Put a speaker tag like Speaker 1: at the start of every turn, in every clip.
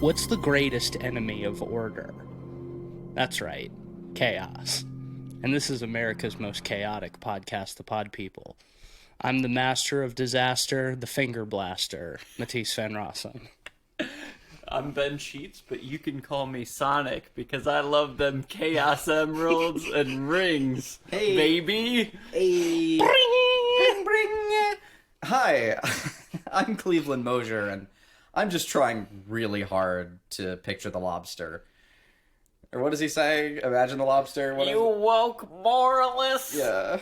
Speaker 1: What's the greatest enemy of order? That's right, chaos. And this is America's most chaotic podcast, The Pod People. I'm the master of disaster, the finger blaster, Matisse Van Rossum.
Speaker 2: I'm Ben Sheets, but you can call me Sonic because I love them Chaos Emeralds and rings,
Speaker 3: Hey.
Speaker 2: baby.
Speaker 3: Hey.
Speaker 1: Bring!
Speaker 3: Bring. Hi, I'm Cleveland Mosier, and I'm just trying really hard to picture the lobster. Or what does he say? Imagine the lobster? What
Speaker 2: You woke moralist.
Speaker 3: Yeah.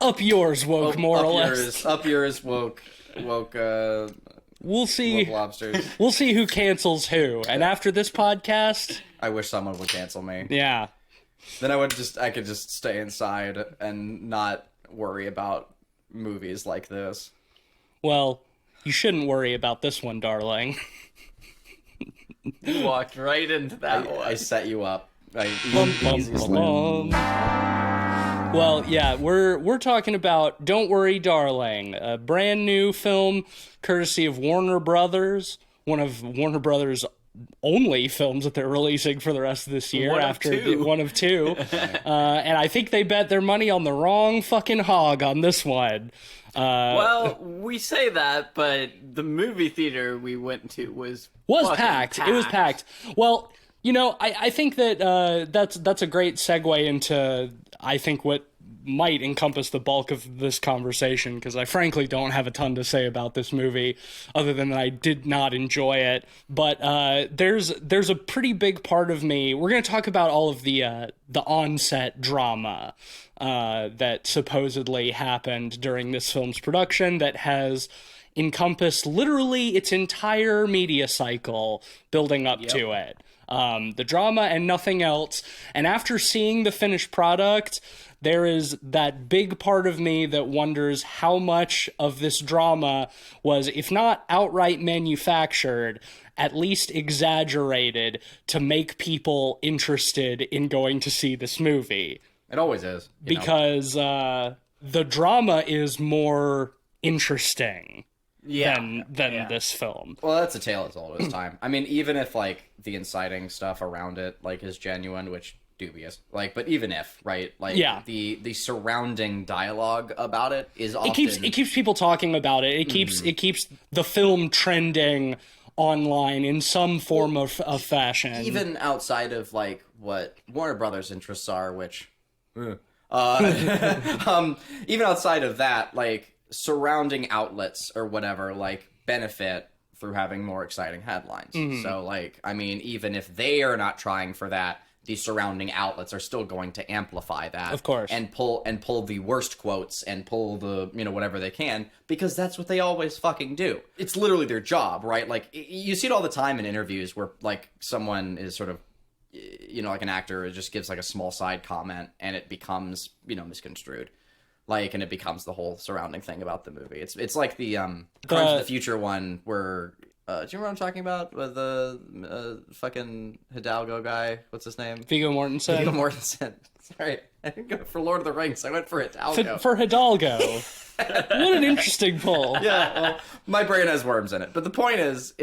Speaker 1: Up yours, woke moralist.
Speaker 3: Up yours, woke,
Speaker 1: We'll see.
Speaker 3: woke lobsters.
Speaker 1: We'll see who cancels who. And after this podcast,
Speaker 3: I wish someone would cancel me.
Speaker 1: yeah.
Speaker 3: Then I could just stay inside and not worry about movies like this.
Speaker 1: Well, you shouldn't worry about this one, darling.
Speaker 2: You walked right into that one.
Speaker 3: I set you up.
Speaker 1: Bum,
Speaker 3: Easy
Speaker 1: bum,
Speaker 3: slam.
Speaker 1: bum. Well, yeah, we're talking about Don't Worry, Darling, a brand new film courtesy of Warner Brothers, one of Warner Brothers' only films that they're releasing for the rest of this year. One of two. And I think they bet their money on the wrong fucking hog on this one.
Speaker 2: Well, we say that, but the movie theater we went to was fucking
Speaker 1: packed. It was packed. Well, you know, I think that that's a great segue into, I think, what might encompass the bulk of this conversation, because I frankly don't have a ton to say about this movie other than I did not enjoy it. But there's a pretty big part of me. We're going to talk about all of the on-set drama that supposedly happened during this film's production that has encompassed literally its entire media cycle building up to it. The drama and nothing else. And after seeing the finished product, there is that big part of me that wonders how much of this drama was, if not outright manufactured, at least exaggerated to make people interested in going to see this movie.
Speaker 3: It always is. you know?
Speaker 1: Because the drama is more interesting than this film.
Speaker 3: Well, that's a tale as old as time. I mean, even if, like, the inciting stuff around it, like, is genuine, which, dubious. Like, but even if, right? Like, the surrounding dialogue about it is often...
Speaker 1: It keeps people talking about it. It keeps the film trending online in some form of fashion.
Speaker 3: Even outside of, like, what Warner Brothers' interests are, which... even outside of that, like, surrounding outlets or whatever, like, benefit through having more exciting headlines. So, like, I mean, even if they are not trying for that, the surrounding outlets are still going to amplify that,
Speaker 1: of course,
Speaker 3: and pull the worst quotes and pull the, you know, whatever they can, because that's what they always fucking do. It's literally their job, right? Like, you see it all the time in interviews where, like, someone is sort of, you know, like an actor just gives, like, a small side comment and it becomes, you know, misconstrued. Like, and it becomes the whole surrounding thing about the movie. It's like the Crimes of the Future one where... do you remember what I'm talking about? With the fucking Hidalgo guy? What's his name?
Speaker 1: Viggo Mortensen.
Speaker 3: Viggo Mortensen. Sorry, I didn't go for Lord of the Rings. I went for Hidalgo.
Speaker 1: For Hidalgo. What an interesting pull.
Speaker 3: Yeah, well, my brain has worms in it. But the point is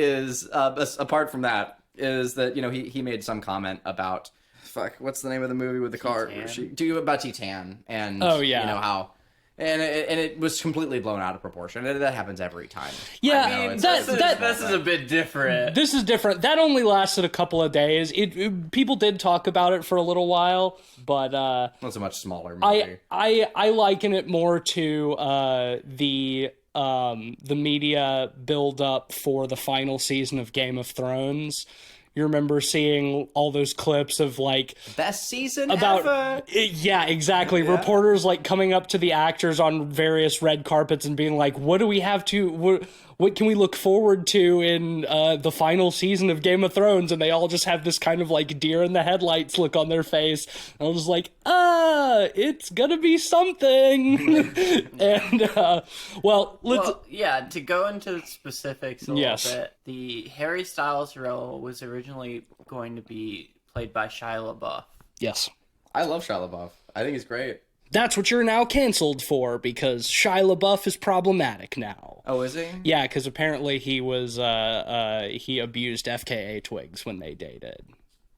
Speaker 3: apart from that, is that, you know, he made some comment about... Fuck, what's the name of the movie with the car? About Titan, and
Speaker 1: oh yeah,
Speaker 3: you know how, and it was completely blown out of proportion. That happens every time.
Speaker 1: Yeah,
Speaker 3: I mean,
Speaker 2: this is a bit different.
Speaker 1: This is different. That only lasted a couple of days. People did talk about it for a little while, but
Speaker 3: it's a much smaller movie.
Speaker 1: I liken it more to the media build up for the final season of Game of Thrones. You remember seeing all those clips of, like...
Speaker 3: Best season
Speaker 1: about,
Speaker 3: ever!
Speaker 1: Yeah, exactly.
Speaker 3: Yeah.
Speaker 1: Reporters, like, coming up to the actors on various red carpets and being like, what do we have to... What can we look forward to in the final season of Game of Thrones? And they all just have this kind of, like, deer in the headlights look on their face. And I was like, it's gonna be something. And,
Speaker 2: yeah, to go into specifics a little bit, the Harry Styles role was originally going to be played by Shia LaBeouf.
Speaker 1: Yes.
Speaker 3: I love Shia LaBeouf. I think he's great.
Speaker 1: That's what you're now canceled for, because Shia LaBeouf is problematic now.
Speaker 3: Oh, is he?
Speaker 1: Yeah, because apparently he was he abused FKA Twigs when they dated.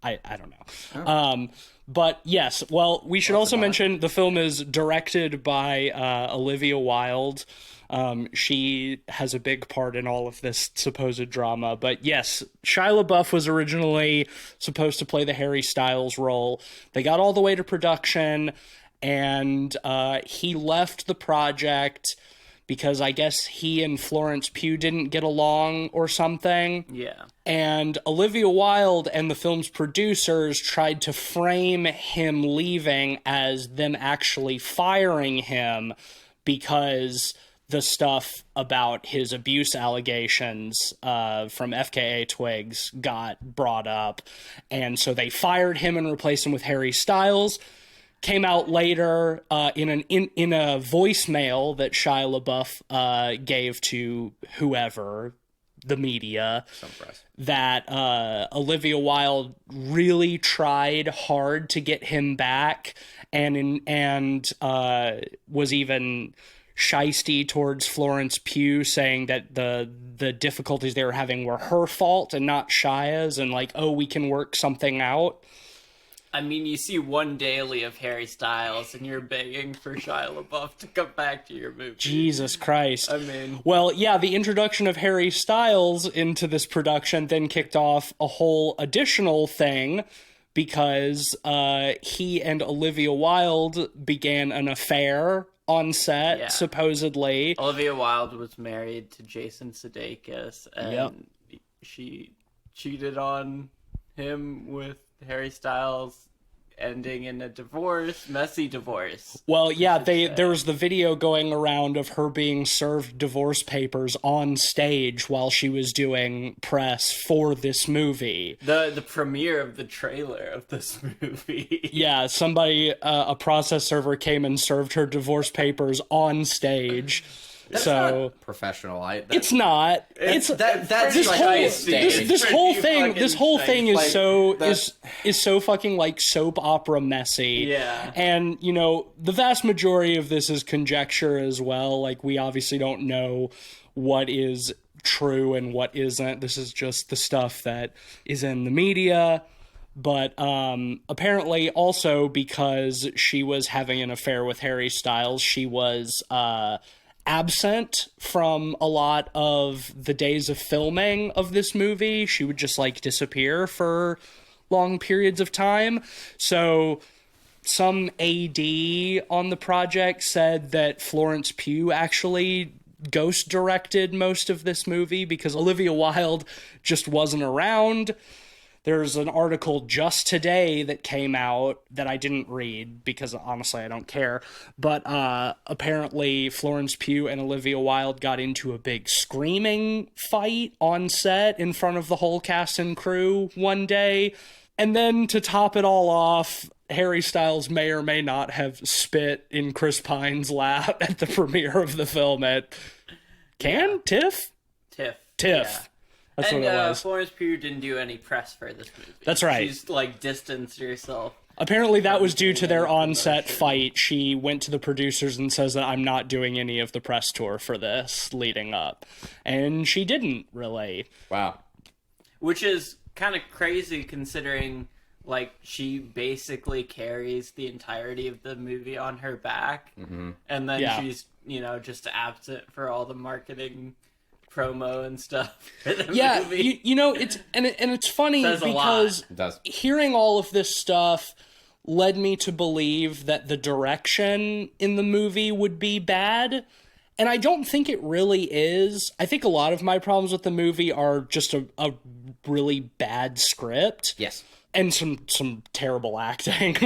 Speaker 1: I don't know.
Speaker 3: Oh.
Speaker 1: But yes, well, we should also mention the film is directed by Olivia Wilde. She has a big part in all of this supposed drama. But yes, Shia LaBeouf was originally supposed to play the Harry Styles role. They got all the way to production, and he left the project because I guess he and Florence Pugh didn't get along or something.
Speaker 2: Yeah.
Speaker 1: And Olivia Wilde and the film's producers tried to frame him leaving as them actually firing him because the stuff about his abuse allegations from FKA Twigs got brought up. And so they fired him and replaced him with Harry Styles. Came out later in a voicemail that Shia LaBeouf gave to whoever, the media, that Olivia Wilde really tried hard to get him back, and was even shisty towards Florence Pugh, saying that the difficulties they were having were her fault and not Shia's, and like, oh, we can work something out.
Speaker 2: I mean, you see one daily of Harry Styles, and you're begging for Shia LaBeouf to come back to your movie.
Speaker 1: Jesus Christ.
Speaker 2: I mean...
Speaker 1: Well, yeah, the introduction of Harry Styles into this production then kicked off a whole additional thing, because he and Olivia Wilde began an affair on set, supposedly.
Speaker 2: Olivia Wilde was married to Jason Sudeikis, and she cheated on him with Harry Styles, ending in a divorce, messy divorce.
Speaker 1: Well, yeah, there was the video going around of her being served divorce papers on stage while she was doing press for this movie.
Speaker 2: The premiere of the trailer of this movie.
Speaker 1: Yeah, somebody, a process server came and served her divorce papers on stage.
Speaker 3: That's
Speaker 1: so
Speaker 3: not professional.
Speaker 1: It's not. It's
Speaker 3: that's
Speaker 1: this
Speaker 3: like
Speaker 1: whole this whole thing is
Speaker 3: like,
Speaker 1: so is so fucking like soap opera messy.
Speaker 2: Yeah.
Speaker 1: And you know, the vast majority of this is conjecture as well. Like, we obviously don't know what is true and what isn't. This is just the stuff that is in the media. But apparently also because she was having an affair with Harry Styles, she was absent from a lot of the days of filming of this movie. She would just like disappear for long periods of time. So some AD on the project said that Florence Pugh actually ghost directed most of this movie because Olivia Wilde just wasn't around. There's an article just today that came out that I didn't read because honestly I don't care. But apparently Florence Pugh and Olivia Wilde got into a big screaming fight on set in front of the whole cast and crew one day. And then to top it all off, Harry Styles may or may not have spit in Chris Pine's lap at the premiere of the film at TIFF?
Speaker 2: TIFF.
Speaker 1: Yeah. That's
Speaker 2: and
Speaker 1: what it was.
Speaker 2: Florence Pugh didn't do any press for this movie.
Speaker 1: That's right.
Speaker 2: She's like distanced herself.
Speaker 1: Apparently that was due to their on-set fight. She went to the producers and says that I'm not doing any of the press tour for this leading up. And she didn't, really.
Speaker 3: Wow.
Speaker 2: Which is kind of crazy considering, like, she basically carries the entirety of the movie on her back.
Speaker 3: Mm-hmm.
Speaker 2: And then she's, you know, just absent for all the marketing promo and stuff for the movie.
Speaker 1: You know, it's funny because hearing all of this stuff led me to believe that the direction in the movie would be bad, and I don't think it really is. I think a lot of my problems with the movie are just a really bad script.
Speaker 3: Yes.
Speaker 1: And some terrible acting,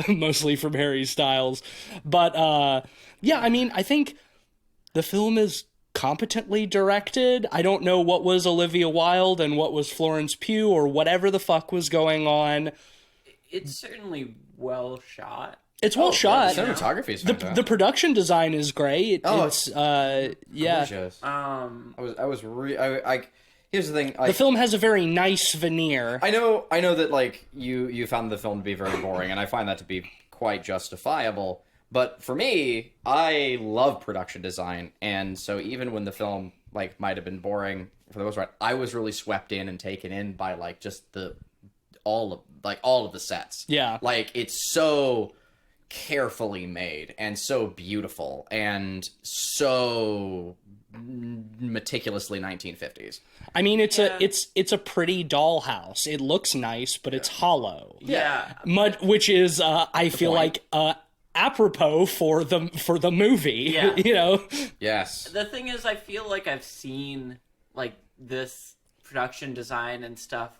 Speaker 1: mostly from Harry Styles. But, yeah, I mean, I think the film is competently directed. I don't know what was Olivia Wilde and what was Florence Pugh or whatever the fuck was going on.
Speaker 2: It's certainly well shot.
Speaker 1: It's well shot.
Speaker 3: The cinematography is fantastic.
Speaker 1: The production design is great.
Speaker 3: It's
Speaker 1: yeah.
Speaker 3: Gorgeous. Here's the thing.
Speaker 1: The film has a very nice veneer.
Speaker 3: I know that like you found the film to be very boring, and I find that to be quite justifiable. But for me, I love production design, and so even when the film like might have been boring for the most part, I was really swept in and taken in by like just all of the sets.
Speaker 1: Yeah.
Speaker 3: Like it's so carefully made and so beautiful and so meticulously 1950s.
Speaker 1: I mean, it's a pretty dollhouse. It looks nice, but it's hollow.
Speaker 2: Yeah.
Speaker 1: Which is I feel
Speaker 3: point.
Speaker 1: like apropos for the movie.
Speaker 2: Yeah.
Speaker 1: You know.
Speaker 3: Yes.
Speaker 2: The thing is, I feel like I've seen like this production design and stuff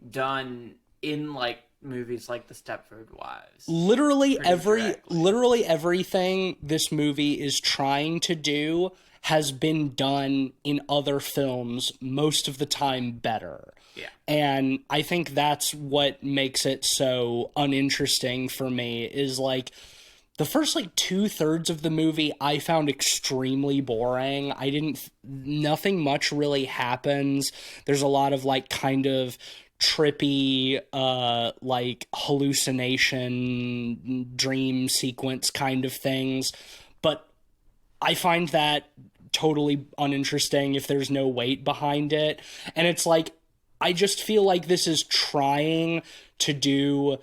Speaker 2: done in like movies like The Stepford Wives.
Speaker 1: Literally
Speaker 2: directly.
Speaker 1: everything this movie is trying to do has been done in other films most of the time better.
Speaker 2: Yeah.
Speaker 1: And I think that's what makes it so uninteresting for me is like the first like 2/3 of the movie I found extremely boring. Nothing much really happens. There's a lot of like kind of trippy like hallucination dream sequence kind of things, but I find that totally uninteresting if there's no weight behind it. And it's like I just feel like this is trying to do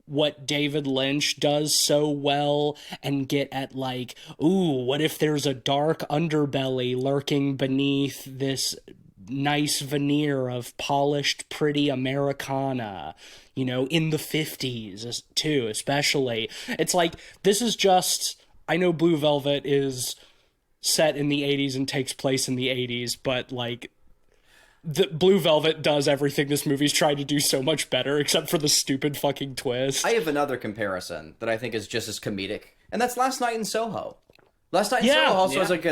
Speaker 1: what David Lynch does so well and get at like, ooh, what if there's a dark underbelly lurking beneath this nice veneer of polished, pretty Americana, you know, in the 50s too, especially. It's like, this is just, I know Blue Velvet is set in the 80s and takes place in the 80s, but like, the Blue Velvet does everything this movie's tried to do so much better, except for the stupid fucking twist.
Speaker 3: I have another comparison that I think is just as comedic, and that's Last Night in Soho. Last Night in Soho also has like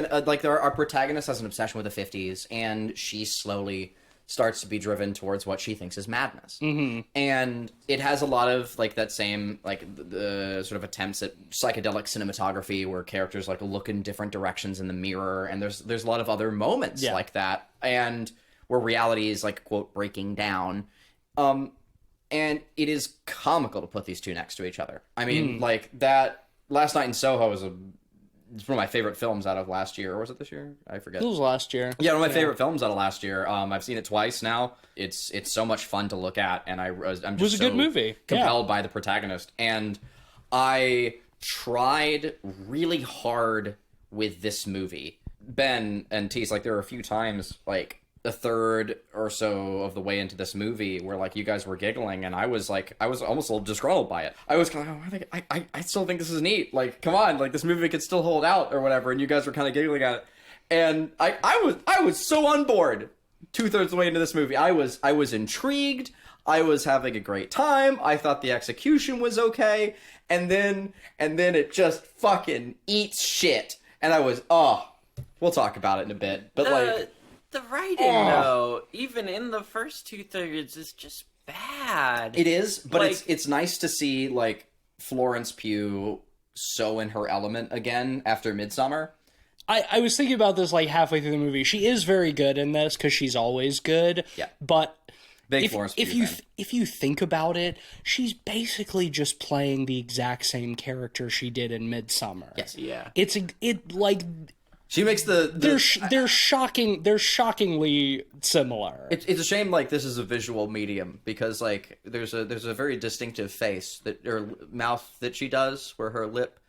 Speaker 3: our protagonist has an obsession with the 50s, and she slowly starts to be driven towards what she thinks is madness. Mm-hmm. And it has a lot of like that same like the sort of attempts at psychedelic cinematography where characters like look in different directions in the mirror, and there's a lot of other moments like that, and where reality is like quote breaking down. And it is comical to put these two next to each other. I mean, like that Last Night in Soho is it's one of my favorite films out of last year. Or was it this year? I forget.
Speaker 1: It was last year.
Speaker 3: Yeah, one of my favorite films out of last year. I've seen it twice now. It's so much fun to look at, and I'm just
Speaker 1: it was a good movie.
Speaker 3: Compelled by the protagonist, and I tried really hard with this movie. Ben and Tease, like there were a few times, like a third or so of the way into this movie where like you guys were giggling, and I was almost a little disgruntled by it. I was kind of like, I still think this is neat. Like, come on, like this movie could still hold out or whatever. And you guys were kind of giggling at it, and I was so on board 2/3 of the way into this movie. I was intrigued. I was having a great time. I thought the execution was okay, and then it just fucking eats shit. And I was we'll talk about it in a bit, but like.
Speaker 2: The writing, though, even in the first 2/3, is just bad.
Speaker 3: It is, but
Speaker 2: like,
Speaker 3: it's nice to see like Florence Pugh so in her element again after Midsommar.
Speaker 1: I was thinking about this like halfway through the movie. She is very good in this because she's always good.
Speaker 3: Yeah.
Speaker 1: But
Speaker 3: Florence Pugh fan.
Speaker 1: if you think about it, she's basically just playing the exact same character she did in Midsommar.
Speaker 3: Yes.
Speaker 2: Yeah.
Speaker 1: It like.
Speaker 3: She makes
Speaker 1: they're shockingly similar.
Speaker 3: It's a shame like this is a visual medium because like there's a very distinctive face that or mouth that she does where her lip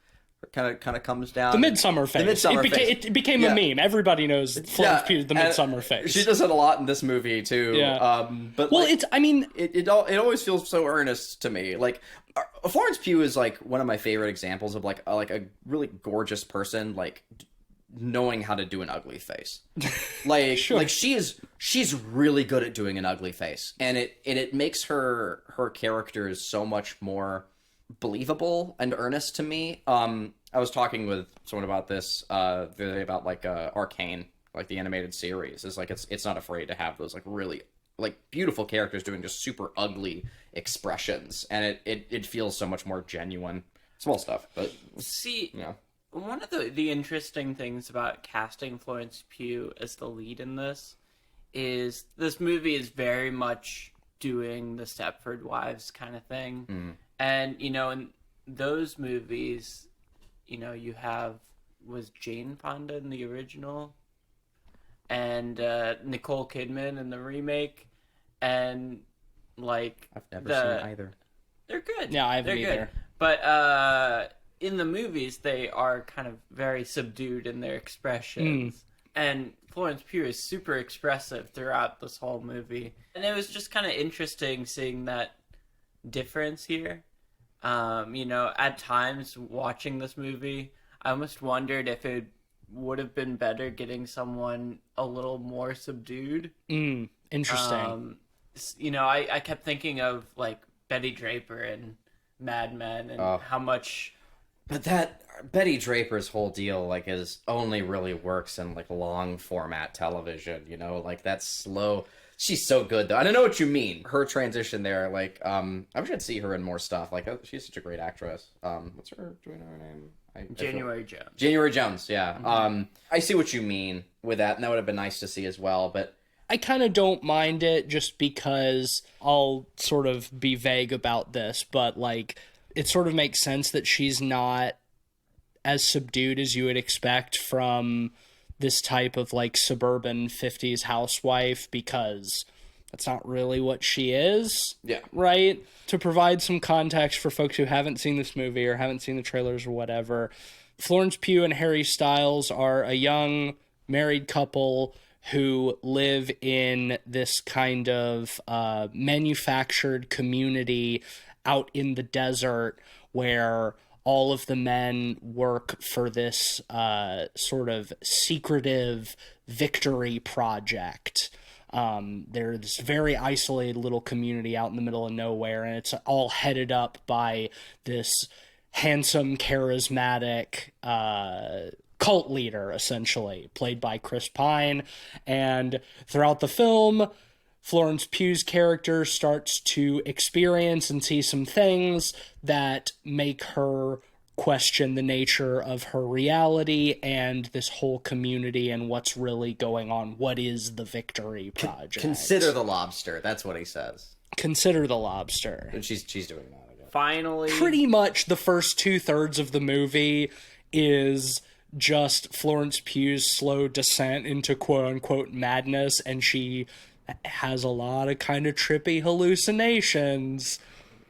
Speaker 3: kind of comes down.
Speaker 1: The Midsommar face. It became a meme. Everybody knows Florence Pugh, the Midsommar face.
Speaker 3: She does it a lot in this movie too.
Speaker 1: Yeah.
Speaker 3: But
Speaker 1: well,
Speaker 3: like,
Speaker 1: it
Speaker 3: always feels so earnest to me. Like Florence Pugh is like one of my favorite examples of like a really gorgeous person like knowing how to do an ugly face. Like
Speaker 1: sure.
Speaker 3: like she's really good at doing an ugly face, and it makes her characters so much more believable and earnest to me. I was talking with someone about this the other day about like Arcane, like the animated series. Is like it's not afraid to have those like really like beautiful characters doing just super ugly expressions, and it feels so much more genuine. Small stuff, but
Speaker 2: see,
Speaker 3: yeah.
Speaker 2: One of the interesting things about casting Florence Pugh as the lead in this is this movie is very much doing the Stepford Wives kind of thing. And, you know, in those movies, you have, was Jane Fonda in the original, and Nicole Kidman in the remake, and like
Speaker 3: I've never seen either.
Speaker 2: They're good.
Speaker 1: Yeah, I haven't
Speaker 2: They're
Speaker 1: either.
Speaker 2: good. But in the movies, they are kind of very subdued in their expressions. And Florence Pugh is super expressive throughout this whole movie. And it was just kind of interesting seeing that difference here. At times watching this movie, I almost wondered if it would have been better getting someone a little more subdued.
Speaker 1: Interesting.
Speaker 2: I kept thinking of like Betty Draper and Mad Men and how much.
Speaker 3: But that Betty Draper's whole deal, like, is only really works in like long format television. Like that slow. She's so good though. I don't know what you mean. Her transition there, like, I wish I'd see her in more stuff. Like, she's such a great actress. What's her? Do we know her name?
Speaker 2: January Jones.
Speaker 3: January Jones. Yeah. I see what you mean with that, and that would have been nice to see as well. But
Speaker 1: I kind of don't mind it just because I'll sort of be vague about this, but like it sort of makes sense that she's not as subdued as you would expect from this type of like suburban 50s housewife, because that's not really what she is.
Speaker 3: Yeah.
Speaker 1: Right? To provide some context for folks who haven't seen this movie or haven't seen the trailers or whatever, Florence Pugh and Harry Styles are a young married couple who live in this kind of manufactured community out in the desert where all of the men work for this sort of secretive victory project. They're this very isolated little community out in the middle of nowhere, and it's all headed up by this handsome, charismatic cult leader, essentially, played by Chris Pine. And throughout the film, Florence Pugh's character starts to experience and see some things that make her question the nature of her reality and this whole community and what's really going on. What is the Victory Project?
Speaker 3: consider the lobster. That's what he says.
Speaker 1: Consider the lobster.
Speaker 3: And she's doing that. I guess.
Speaker 2: Finally,
Speaker 1: Pretty much the first 2/3 of the movie is just Florence Pugh's slow descent into quote-unquote madness, and she has a lot of kind of trippy hallucinations.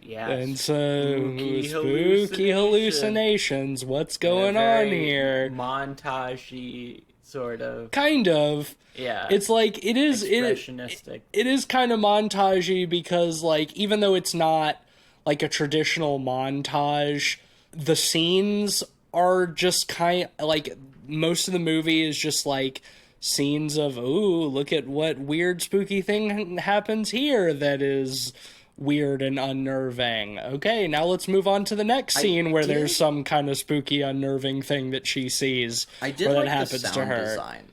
Speaker 2: yeah,
Speaker 1: And so,
Speaker 2: Spooky
Speaker 1: spooky hallucinations. What's going on here?
Speaker 2: Montagey sort of.
Speaker 1: Kind of.
Speaker 2: Yeah,
Speaker 1: It's like, it is
Speaker 2: expressionistic.
Speaker 1: it is kind of montagey because, like, even though it's not like a traditional montage, the scenes are just kind of like, most of the movie is just like scenes of, ooh, look at what weird spooky thing happens here that is weird and unnerving. Okay, now let's move on to the next scene where there's some kind of spooky, unnerving thing that she sees.
Speaker 3: I did
Speaker 1: or that
Speaker 3: like
Speaker 1: happens
Speaker 3: the
Speaker 1: to
Speaker 3: sound
Speaker 1: her.
Speaker 3: design.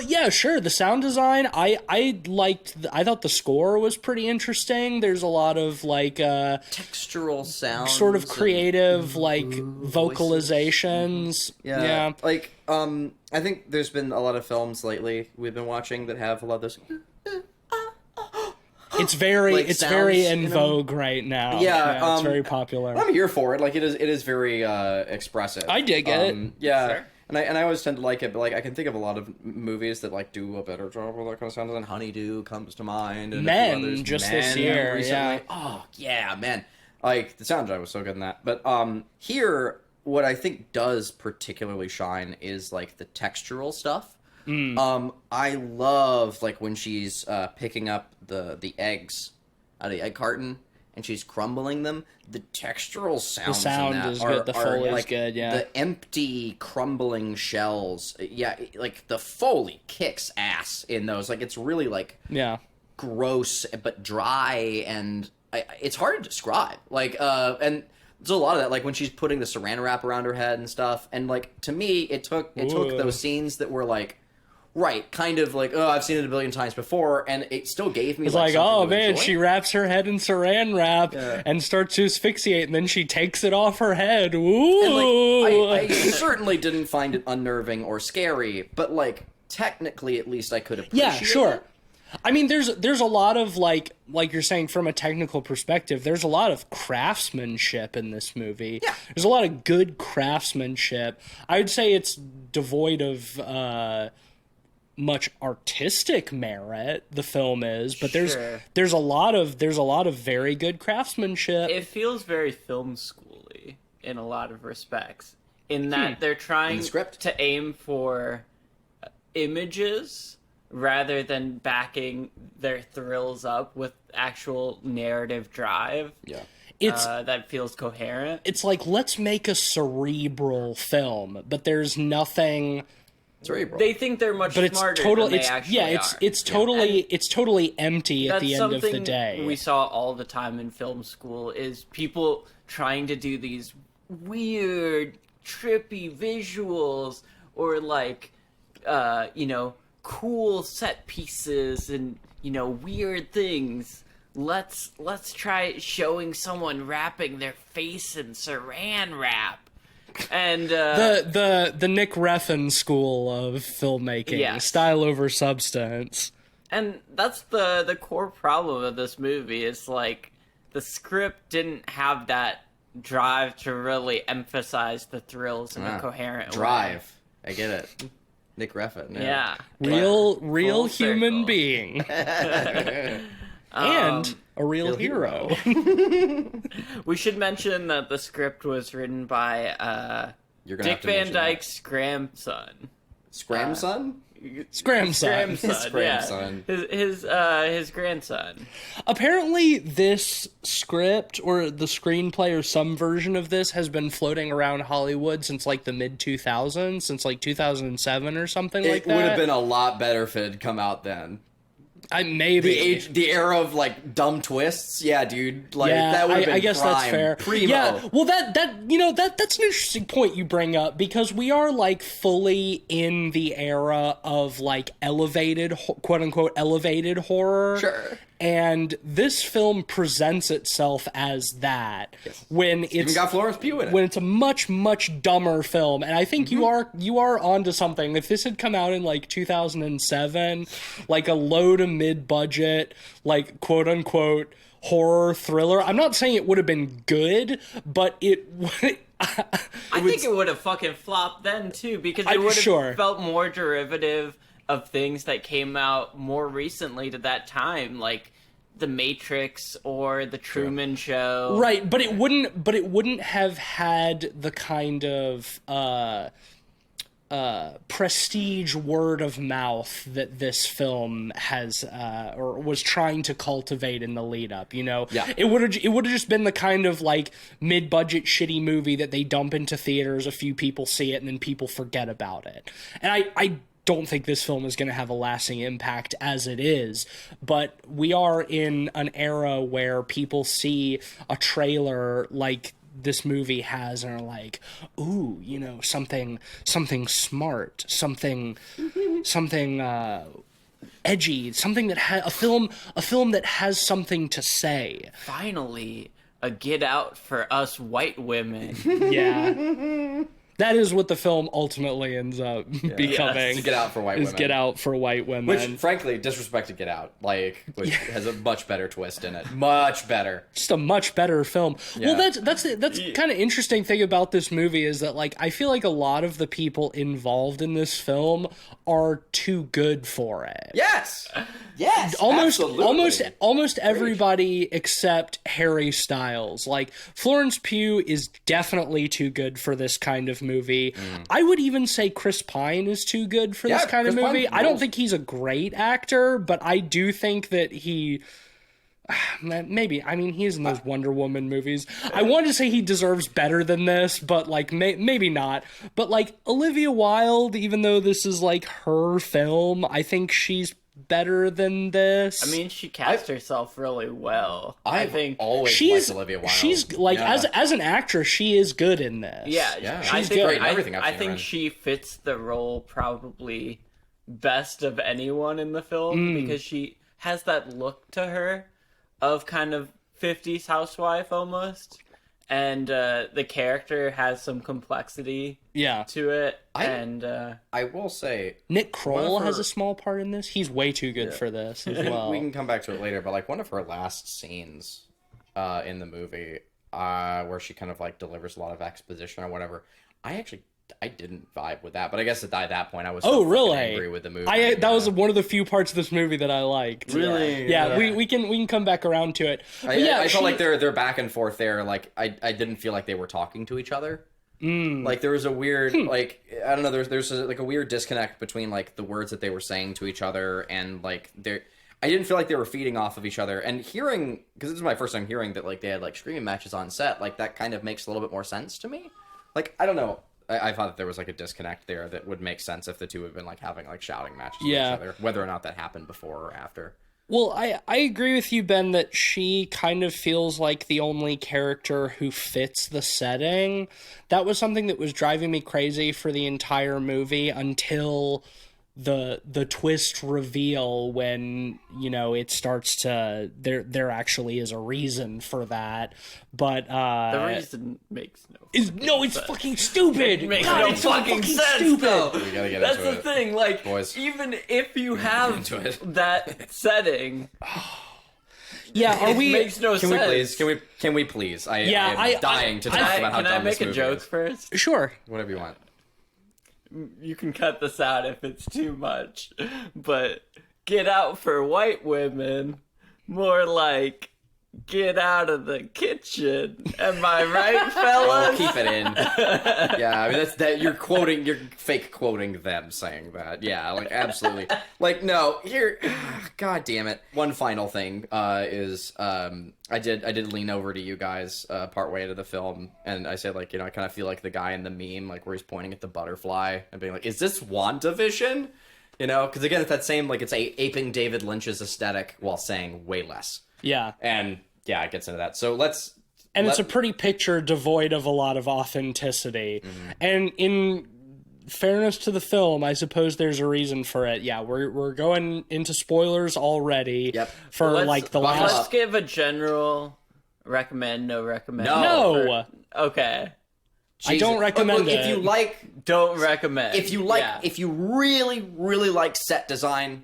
Speaker 1: Yeah, sure. The sound design, I liked. I thought the score was pretty interesting. There's a lot of like
Speaker 3: Textural sounds.
Speaker 1: sort of
Speaker 3: and
Speaker 1: creative like vocalizations. Yeah.
Speaker 3: Like, I think there's been a lot of films lately we've been watching that have a lot of this.
Speaker 1: It's very
Speaker 3: Like
Speaker 1: it's
Speaker 3: sounds,
Speaker 1: very in
Speaker 3: you know?
Speaker 1: vogue right now.
Speaker 3: Yeah,
Speaker 1: it's very popular.
Speaker 3: I'm here for it. Like, it is very expressive.
Speaker 1: I dig it.
Speaker 3: Yeah.
Speaker 2: Sure.
Speaker 3: And I always tend to like it, but like I can think of a lot of movies that like do a better job with that kind of sound design. Honeydew comes to mind. And a few
Speaker 1: Men,
Speaker 3: others.
Speaker 1: just
Speaker 3: Men
Speaker 1: this year,
Speaker 3: recently.
Speaker 1: yeah.
Speaker 3: Oh yeah, man. Like the sound design was so good in that. But here, what I think does particularly shine is like the textural stuff. I love like when she's picking up the eggs out of the egg carton and she's crumbling them. The textural sounds
Speaker 1: sound
Speaker 3: in that
Speaker 1: is
Speaker 3: are,
Speaker 1: good. The
Speaker 3: are,
Speaker 1: Foley's
Speaker 3: like,
Speaker 1: good, yeah.
Speaker 3: The empty crumbling shells. Yeah, like the Foley kicks ass in those. Like it's really like
Speaker 1: Yeah.
Speaker 3: gross but dry, and it's hard to describe. Like and there's a lot of that, like when she's putting the saran wrap around her head and stuff. And like to me, it took
Speaker 1: Ooh.
Speaker 3: those scenes that were like, right, kind of like, oh, I've seen it a billion times before, and it still gave me
Speaker 1: It's
Speaker 3: like
Speaker 1: like, oh
Speaker 3: something to
Speaker 1: man,
Speaker 3: enjoy.
Speaker 1: she wraps her head in saran wrap
Speaker 3: Yeah.
Speaker 1: and starts to asphyxiate, and then she takes it off her head. Ooh.
Speaker 3: And like, I certainly didn't find it unnerving or scary, but like technically, at least I could appreciate
Speaker 1: Yeah, sure.
Speaker 3: it.
Speaker 1: I mean, there's a lot of like you're saying from a technical perspective, there's a lot of craftsmanship in this movie.
Speaker 3: Yeah.
Speaker 1: There's a lot of good craftsmanship. I would say it's devoid of much artistic merit. The film is, but
Speaker 2: Sure.
Speaker 1: there's a lot of very good craftsmanship.
Speaker 2: It feels very film schooly in a lot of respects, in that they're trying
Speaker 3: the script?
Speaker 2: to aim for images rather than backing their thrills up with actual narrative drive.
Speaker 3: Yeah.
Speaker 1: It's
Speaker 2: That feels coherent.
Speaker 1: it's like, let's make a cerebral film, but there's nothing.
Speaker 3: Cerebral.
Speaker 2: They think they're much
Speaker 1: But it's
Speaker 2: smarter
Speaker 1: total.
Speaker 2: than they
Speaker 1: It's
Speaker 2: actually
Speaker 1: yeah.
Speaker 2: are.
Speaker 1: It's totally. It's totally empty at
Speaker 2: That's
Speaker 1: the end of the
Speaker 2: something
Speaker 1: day.
Speaker 2: we saw all the time in film school, is people trying to do these weird, trippy visuals, or like, cool set pieces and, weird things. Let's try showing someone wrapping their face in saran wrap. And
Speaker 1: the Nick Refn school of filmmaking,
Speaker 2: Yes.
Speaker 1: style over substance.
Speaker 2: And that's the core problem of this movie, is like the script didn't have that drive to really emphasize the thrills in a coherent way.
Speaker 3: Drive. I get it. Nick Refn.
Speaker 2: Yeah.
Speaker 1: Real
Speaker 2: Full
Speaker 1: human
Speaker 2: circle.
Speaker 1: being. And a real hero.
Speaker 2: We should mention that the script was written by
Speaker 3: You're gonna
Speaker 2: Dick
Speaker 3: have to
Speaker 2: Van
Speaker 3: mention that.
Speaker 2: Dyke's grandson.
Speaker 3: Scramson?
Speaker 1: Scramson.
Speaker 2: Grandson, yeah. His grandson.
Speaker 1: Apparently, this script or the screenplay or some version of this has been floating around Hollywood since like the mid 2000s, since like 2007 or something like
Speaker 3: It
Speaker 1: that.
Speaker 3: would have been a lot better if it had come out then.
Speaker 1: Maybe
Speaker 3: The era of like dumb twists, yeah, dude. Like
Speaker 1: yeah,
Speaker 3: that would have been
Speaker 1: I guess
Speaker 3: prime,
Speaker 1: that's fair.
Speaker 3: Primo.
Speaker 1: Yeah, well, that's an interesting point you bring up, because we are like fully in the era of like elevated, quote unquote, elevated horror.
Speaker 3: Sure.
Speaker 1: And this film presents itself as that when
Speaker 3: Even
Speaker 1: it's
Speaker 3: got Florence Pugh in it.
Speaker 1: when it's a much dumber film. And I think you are onto something. If this had come out in like 2007, like a low to mid budget, like quote unquote horror thriller, I'm not saying it would have been good, but it
Speaker 2: I think it would have fucking flopped then too, because it would have
Speaker 1: sure.
Speaker 2: felt more derivative of things that came out more recently to that time, like The Matrix or The Truman Show.
Speaker 1: right, but it wouldn't have had the kind of prestige word of mouth that this film has or was trying to cultivate in the lead up,
Speaker 3: Yeah.
Speaker 1: It would have just been the kind of like mid-budget shitty movie that they dump into theaters, a few people see it, and then people forget about it. And I don't think this film is going to have a lasting impact as it is, but we are in an era where people see a trailer like this movie has and are like, ooh, something smart, something edgy, something that a film that has something to say.
Speaker 2: Finally, a Get Out for us white women.
Speaker 1: Yeah. That is what the film ultimately ends up becoming.
Speaker 3: To Get Out for white women.
Speaker 1: Get Out for white women.
Speaker 3: Which, frankly, disrespect to Get Out, which has a much better twist in it. Much better.
Speaker 1: Just a much better film.
Speaker 3: Yeah.
Speaker 1: Well, that's kind of interesting thing about this movie is that like I feel like a lot of the people involved in this film are too good for it.
Speaker 3: Yes. Yes.
Speaker 1: Almost everybody except Harry Styles. Like Florence Pugh is definitely too good for this kind of movie. I would even say Chris Pine is too good for this kind of
Speaker 3: Chris
Speaker 1: movie.
Speaker 3: Pine
Speaker 1: I don't
Speaker 3: rules.
Speaker 1: think he's a great actor, but I do think that he maybe. I mean, he is in those Wonder Woman movies. I want to say he deserves better than this, but like maybe not. But like Olivia Wilde, even though this is like her film, I think she's better than this.
Speaker 2: I mean, she cast herself really well. I think
Speaker 3: always liked Olivia Wilde.
Speaker 1: She's like as an actress, she is good in this.
Speaker 2: Yeah,
Speaker 3: she's
Speaker 2: I think,
Speaker 3: great in everything I've
Speaker 2: I
Speaker 3: seen her
Speaker 2: think
Speaker 3: in.
Speaker 2: she fits the role probably best of anyone in the film, because she has that look to her of kind of 50s housewife almost. and the character has some complexity
Speaker 1: Yeah.
Speaker 2: to it.
Speaker 3: I will say,
Speaker 1: Nick Kroll
Speaker 3: One of
Speaker 1: has
Speaker 3: her-
Speaker 1: a small part in this. He's way too good for this as well.
Speaker 3: we can come back to it later, but like one of her last scenes in the movie, where she kind of like delivers a lot of exposition or whatever, I didn't vibe with that, but I guess at that point I was so fucking angry with the movie.
Speaker 1: That was one of the few parts of this movie that I liked.
Speaker 2: Really?
Speaker 1: Yeah, we can come back around to it. But
Speaker 3: I felt like they're back and forth there. Like I didn't feel like they were talking to each other. Like there was a weird like I don't know. There's like a weird disconnect between like the words that they were saying to each other and like I didn't feel like they were feeding off of each other. And hearing, because this is my first time hearing that like they had like screaming matches on set, like that kind of makes a little bit more sense to me. Like I don't know. I thought that there was like a disconnect there that would make sense if the two had been like having like shouting matches with each other, whether or not that happened before or after.
Speaker 1: Well, I agree with you, Ben, that she kind of feels like the only character who fits the setting. That was something that was driving me crazy for the entire movie until the twist reveal when, you know, it starts to there actually is a reason for that. But
Speaker 2: the reason makes no sense.
Speaker 1: it's fucking stupid.
Speaker 2: It makes
Speaker 1: God,
Speaker 2: no
Speaker 1: it's so
Speaker 2: fucking sense,
Speaker 1: stupid.
Speaker 2: though.
Speaker 3: We gotta get
Speaker 2: That's
Speaker 3: into
Speaker 2: the
Speaker 3: it.
Speaker 2: thing. Like,
Speaker 3: Boys.
Speaker 2: even if you have
Speaker 3: into it.
Speaker 2: that setting,
Speaker 1: Yeah, are
Speaker 2: it
Speaker 1: we
Speaker 2: makes no
Speaker 3: Can
Speaker 2: sense.
Speaker 3: we please? Can we please? I'm dying to talk
Speaker 2: Can
Speaker 3: about how
Speaker 2: I
Speaker 3: dumb
Speaker 2: make
Speaker 3: this
Speaker 2: a
Speaker 3: movie
Speaker 2: joke
Speaker 3: is.
Speaker 2: first?
Speaker 1: Sure.
Speaker 3: Whatever you want.
Speaker 2: You can cut this out if it's too much. But get out for white women, more like get out of the kitchen. Am I right,
Speaker 3: Oh,
Speaker 2: fellas?
Speaker 3: keep it in. Yeah, I mean you're fake quoting them saying that. Yeah, like absolutely. Like no, here, God damn it. One final thing is I did lean over to you guys partway into the film, and I said like, you know, I kind of feel like the guy in the meme, like where he's pointing at the butterfly and being like, "Is this WandaVision?" You know, because again, it's that same like it's aping David Lynch's aesthetic while saying way less.
Speaker 1: Yeah.
Speaker 3: And yeah, it gets into that. So
Speaker 1: It's a pretty picture devoid of a lot of authenticity.
Speaker 3: Mm-hmm.
Speaker 1: And in fairness to the film, I suppose there's a reason for it. Yeah, we're going into spoilers already.
Speaker 3: Yep.
Speaker 1: For
Speaker 2: Let's-
Speaker 1: like the
Speaker 3: buckle
Speaker 1: last.
Speaker 2: Let's give a general recommend, no recommend.
Speaker 1: No.
Speaker 2: Okay.
Speaker 1: I don't recommend
Speaker 3: Look,
Speaker 1: it.
Speaker 3: if you like,
Speaker 2: Don't recommend.
Speaker 3: if you like,
Speaker 2: Yeah.
Speaker 3: if you really, really like set design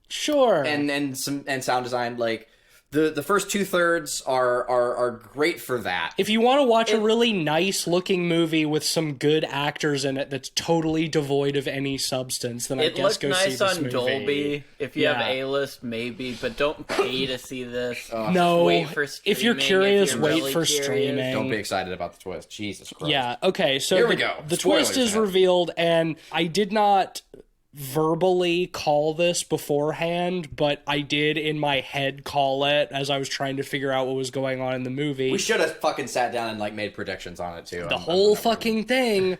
Speaker 1: Sure.
Speaker 3: and sound design, like the first 2/3 are great for that.
Speaker 1: If you want to watch a really nice looking movie with some good actors in it that's totally devoid of any substance, then I
Speaker 2: It
Speaker 1: guess
Speaker 2: looked
Speaker 1: go see
Speaker 2: nice
Speaker 1: this
Speaker 2: on
Speaker 1: movie.
Speaker 2: Dolby. If you
Speaker 1: Yeah.
Speaker 2: have A-list, maybe, but don't pay to see this.
Speaker 1: No,
Speaker 2: Wait for
Speaker 1: if you're
Speaker 2: streaming,
Speaker 1: curious,
Speaker 2: you're
Speaker 1: wait
Speaker 2: really
Speaker 1: for
Speaker 2: curious.
Speaker 1: streaming.
Speaker 3: Don't be excited about the twist. Jesus Christ.
Speaker 1: Yeah, okay, so
Speaker 3: Here we go.
Speaker 1: the
Speaker 3: Spoilers
Speaker 1: twist is
Speaker 3: ahead.
Speaker 1: revealed, and I did not verbally call this beforehand, but I did in my head call it as I was trying to figure out what was going on in the movie.
Speaker 3: We should have fucking sat down and like made predictions on it too.
Speaker 1: The whole fucking thing,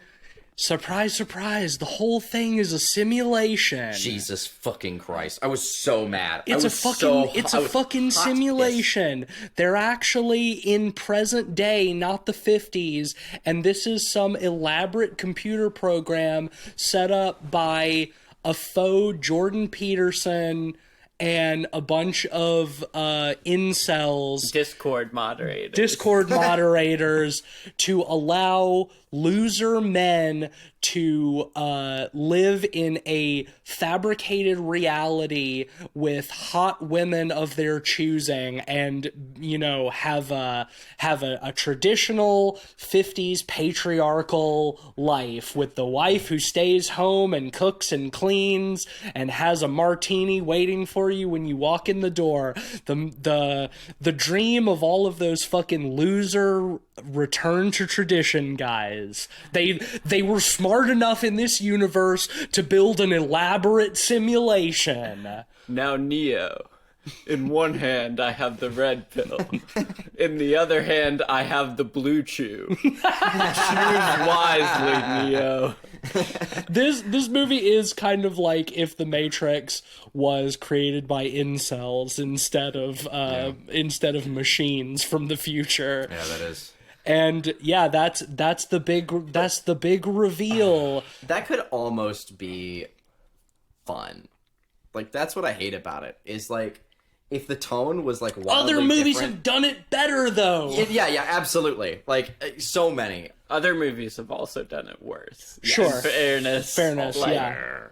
Speaker 1: surprise, surprise, the whole thing is a simulation.
Speaker 3: Jesus fucking Christ! I was so mad.
Speaker 1: It's a fucking simulation. They're actually in present day, not the 50s, and this is some elaborate computer program set up by a faux Jordan Peterson and a bunch of incels,
Speaker 2: Discord
Speaker 1: moderators to allow loser men to live in a fabricated reality with hot women of their choosing, and you know have a traditional 50s patriarchal life with the wife who stays home and cooks and cleans and has a martini waiting for you when you walk in the door. The dream of all of those fucking loser return to tradition guys. They were smart enough in this universe to build an elaborate simulation.
Speaker 2: Now, Neo, in one hand I have the red pill. In the other hand I have the blue chew. Choose wisely, Neo.
Speaker 1: This movie is kind of like if The Matrix was created by incels instead of machines from the future.
Speaker 3: Yeah, that is.
Speaker 1: And yeah, that's the big reveal.
Speaker 3: That could almost be fun. Like that's what I hate about it. Is like if the tone was like wildly
Speaker 1: Other movies
Speaker 3: different.
Speaker 1: have done it better, though.
Speaker 3: Yeah, absolutely. Like so many.
Speaker 2: Other movies have also done it worse.
Speaker 1: Sure.
Speaker 2: Fairness.
Speaker 1: Fairness,
Speaker 2: like,
Speaker 1: yeah.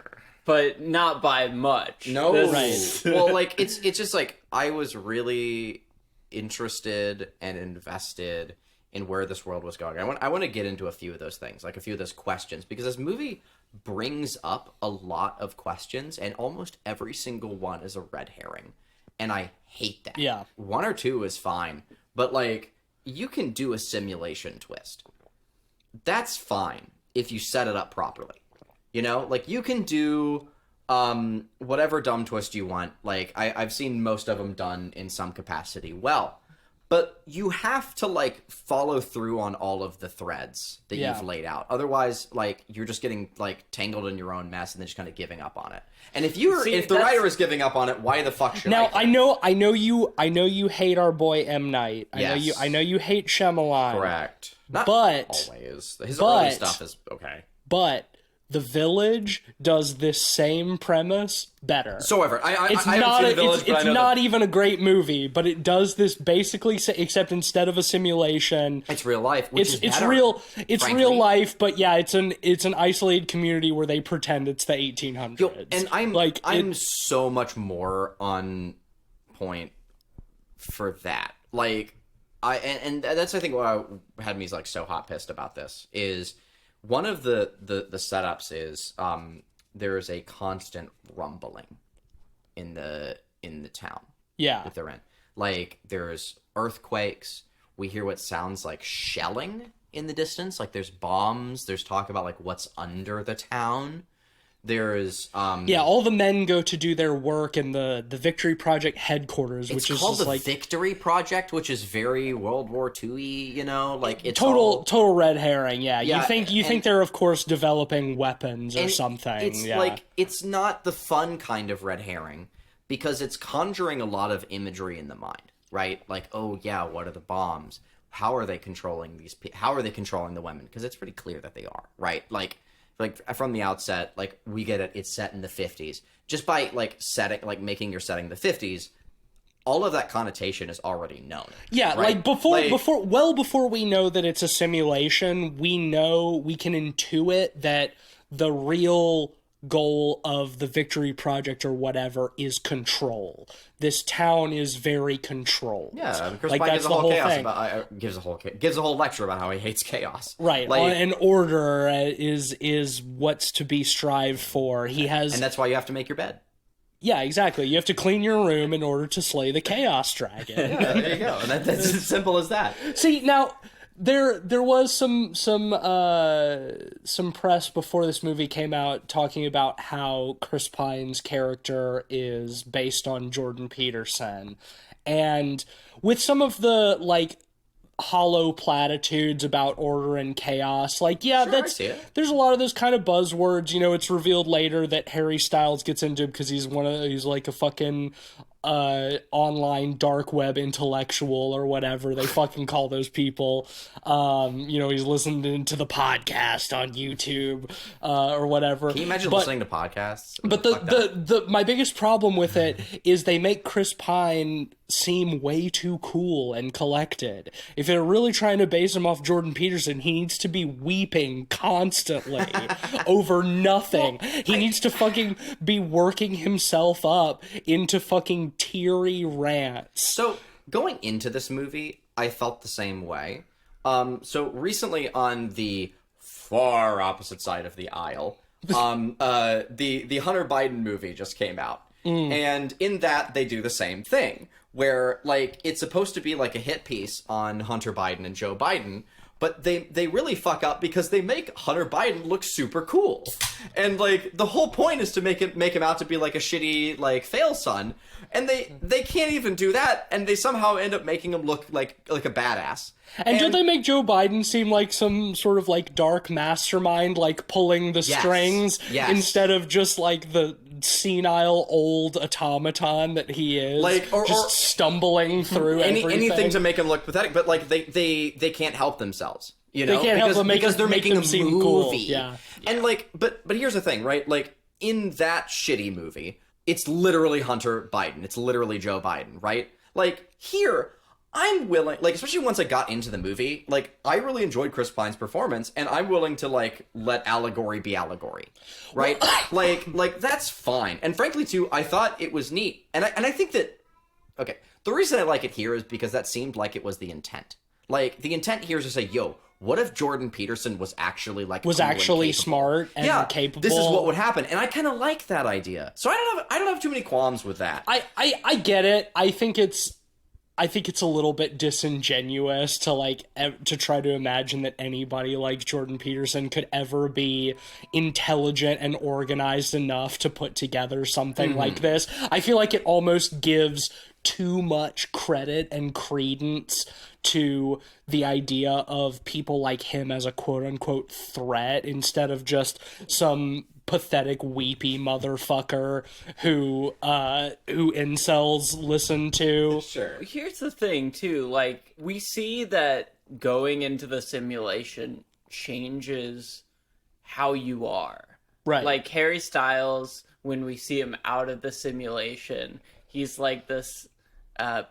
Speaker 2: But not by much.
Speaker 3: No,
Speaker 2: This-
Speaker 3: well, like it's just like I was really interested and invested in where this world was going. I want to get into a few of those things, like a few of those questions, because this movie brings up a lot of questions, and almost every single one is a red herring, and I hate that.
Speaker 1: Yeah.
Speaker 3: One or two is fine, but like you can do a simulation twist. That's fine if you set it up properly. You know, like you can do whatever dumb twist you want. Like I've seen most of them done in some capacity well, but you have to like follow through on all of the threads that
Speaker 1: Yeah.
Speaker 3: you've laid out. Otherwise, like you're just getting like tangled in your own mess and then just kind of giving up on it. And if the
Speaker 2: that's-
Speaker 3: writer is giving up on it, why the fuck should
Speaker 1: Now
Speaker 3: I?
Speaker 1: I know you hate our boy M. Night.
Speaker 3: Yes.
Speaker 1: I know you hate Shyamalan.
Speaker 3: Correct. Not
Speaker 1: But-
Speaker 3: always. His early
Speaker 1: but-
Speaker 3: stuff is okay.
Speaker 1: But The Village does this same premise better.
Speaker 3: So ever, I
Speaker 1: It's
Speaker 3: haven't
Speaker 1: not.
Speaker 3: seen The Village,
Speaker 1: It's
Speaker 3: but I know
Speaker 1: not even a great movie, but it does this basically. Except instead of a simulation,
Speaker 3: it's real life. Which is
Speaker 1: it's
Speaker 3: better,
Speaker 1: real. It's
Speaker 3: frankly.
Speaker 1: real life. But yeah, it's an isolated community where they pretend it's the 1800s.
Speaker 3: Yo, and I'm
Speaker 1: it-
Speaker 3: so much more on point for that. Like and that's I think what had me like so hot pissed about this is one of the setups is there is a constant rumbling in the town
Speaker 1: yeah.
Speaker 3: that they're in. Like there's earthquakes. We hear what sounds like shelling in the distance. Like there's bombs. There's talk about like what's under the town. There's
Speaker 1: Yeah, all the men go to do their work in the Victory Project headquarters,
Speaker 3: it's
Speaker 1: which is
Speaker 3: called
Speaker 1: just
Speaker 3: the
Speaker 1: like
Speaker 3: Victory Project, which is very World War II-y, you know, like it's
Speaker 1: total red herring. Yeah,
Speaker 3: Yeah,
Speaker 1: you think they're of course developing weapons or
Speaker 3: and
Speaker 1: something.
Speaker 3: It's
Speaker 1: yeah.
Speaker 3: like it's not the fun kind of red herring because it's conjuring a lot of imagery in the mind, right? Like, oh yeah, what are the bombs? How are they controlling these? How are they controlling the women? Because it's pretty clear that they are, right? Like from the outset, like we get it. It's set in the 50s. Just by like making your setting the 50s, all of that connotation is already known.
Speaker 1: Yeah,
Speaker 3: right?
Speaker 1: like before we know that it's a simulation, we can intuit that the real goal of the Victory Project or whatever is control. This town is very controlled.
Speaker 3: Yeah, Chris
Speaker 1: like
Speaker 3: Pine
Speaker 1: that's
Speaker 3: gives a
Speaker 1: the
Speaker 3: whole
Speaker 1: whole
Speaker 3: chaos
Speaker 1: thing.
Speaker 3: about gives a whole lecture about how he hates chaos.
Speaker 1: Right,
Speaker 3: Like,
Speaker 1: and order is what's to be strived for. He has,
Speaker 3: and that's why you have to make your bed.
Speaker 1: yeah, exactly. You have to clean your room in order to slay the Chaos Dragon.
Speaker 3: Yeah, there you go. And that's as simple as that.
Speaker 1: See, now there was some press before this movie came out talking about how Chris Pine's character is based on Jordan Peterson, and with some of the like hollow platitudes about order and chaos, like yeah,
Speaker 3: Sure, I see it.
Speaker 1: there's a lot of those kind of buzzwords. You know, it's revealed later that Harry Styles gets into because he's like a fucking online dark web intellectual or whatever they fucking call those people. You know, he's listening to the podcast on YouTube or whatever.
Speaker 3: Can you imagine
Speaker 1: But-
Speaker 3: listening to podcasts?
Speaker 1: but
Speaker 3: Fuck that.
Speaker 1: the my biggest problem with it is they make Chris Pine seem way too cool and collected. If they're really trying to base him off Jordan Peterson, he needs to be weeping constantly over nothing. He needs to fucking be working himself up into fucking teary rants.
Speaker 3: So going into this movie, I felt the same way. So recently on the far opposite side of the aisle, the Hunter Biden movie just came out. And in that, they do the same thing, where, like, it's supposed to be, like, a hit piece on Hunter Biden and Joe Biden, but they really fuck up because they make Hunter Biden look super cool. And, like, the whole point is to make him out to be, like, a shitty, like, fail son, and they can't even do that, and they somehow end up making him look like a badass.
Speaker 1: And don't they make Joe Biden seem like some sort of like dark mastermind, like pulling the strings
Speaker 3: Yes.
Speaker 1: instead of just like the senile old automaton that he is,
Speaker 3: Like, or
Speaker 1: stumbling through
Speaker 3: anything to make him look pathetic, but like they can't help themselves, you know,
Speaker 1: They can't help but
Speaker 3: because they're
Speaker 1: make
Speaker 3: making
Speaker 1: them
Speaker 3: a
Speaker 1: seem
Speaker 3: movie,
Speaker 1: cool, yeah.
Speaker 3: And like, but here's the thing, right? Like in that shitty movie, it's literally Hunter Biden. It's literally Joe Biden, right? Like, here, I'm willing, like, especially once I got into the movie, like, I really enjoyed Chris Pine's performance, and I'm willing to, like, let allegory be allegory, right? like, that's fine. And frankly, too, I thought it was neat. And I think that, okay, the reason I like it here is because that seemed like it was the intent. Like, the intent here is to say, yo, what if Jordan Peterson was actually like
Speaker 1: was
Speaker 3: cool
Speaker 1: actually
Speaker 3: and capable?
Speaker 1: smart and capable?
Speaker 3: This is what would happen, and I kind of like that idea. So I don't have too many qualms with that.
Speaker 1: I get it. I think it's a little bit disingenuous to like to try to imagine that anybody like Jordan Peterson could ever be intelligent and organized enough to put together something like this. I feel like it almost gives too much credit and credence to the idea of people like him as a quote-unquote threat instead of just some pathetic weepy motherfucker who incels listen to.
Speaker 3: Sure.
Speaker 2: Here's the thing, too. Like, we see that going into the simulation changes how you are.
Speaker 1: Right.
Speaker 2: Like, Harry Styles, when we see him out of the simulation, he's like this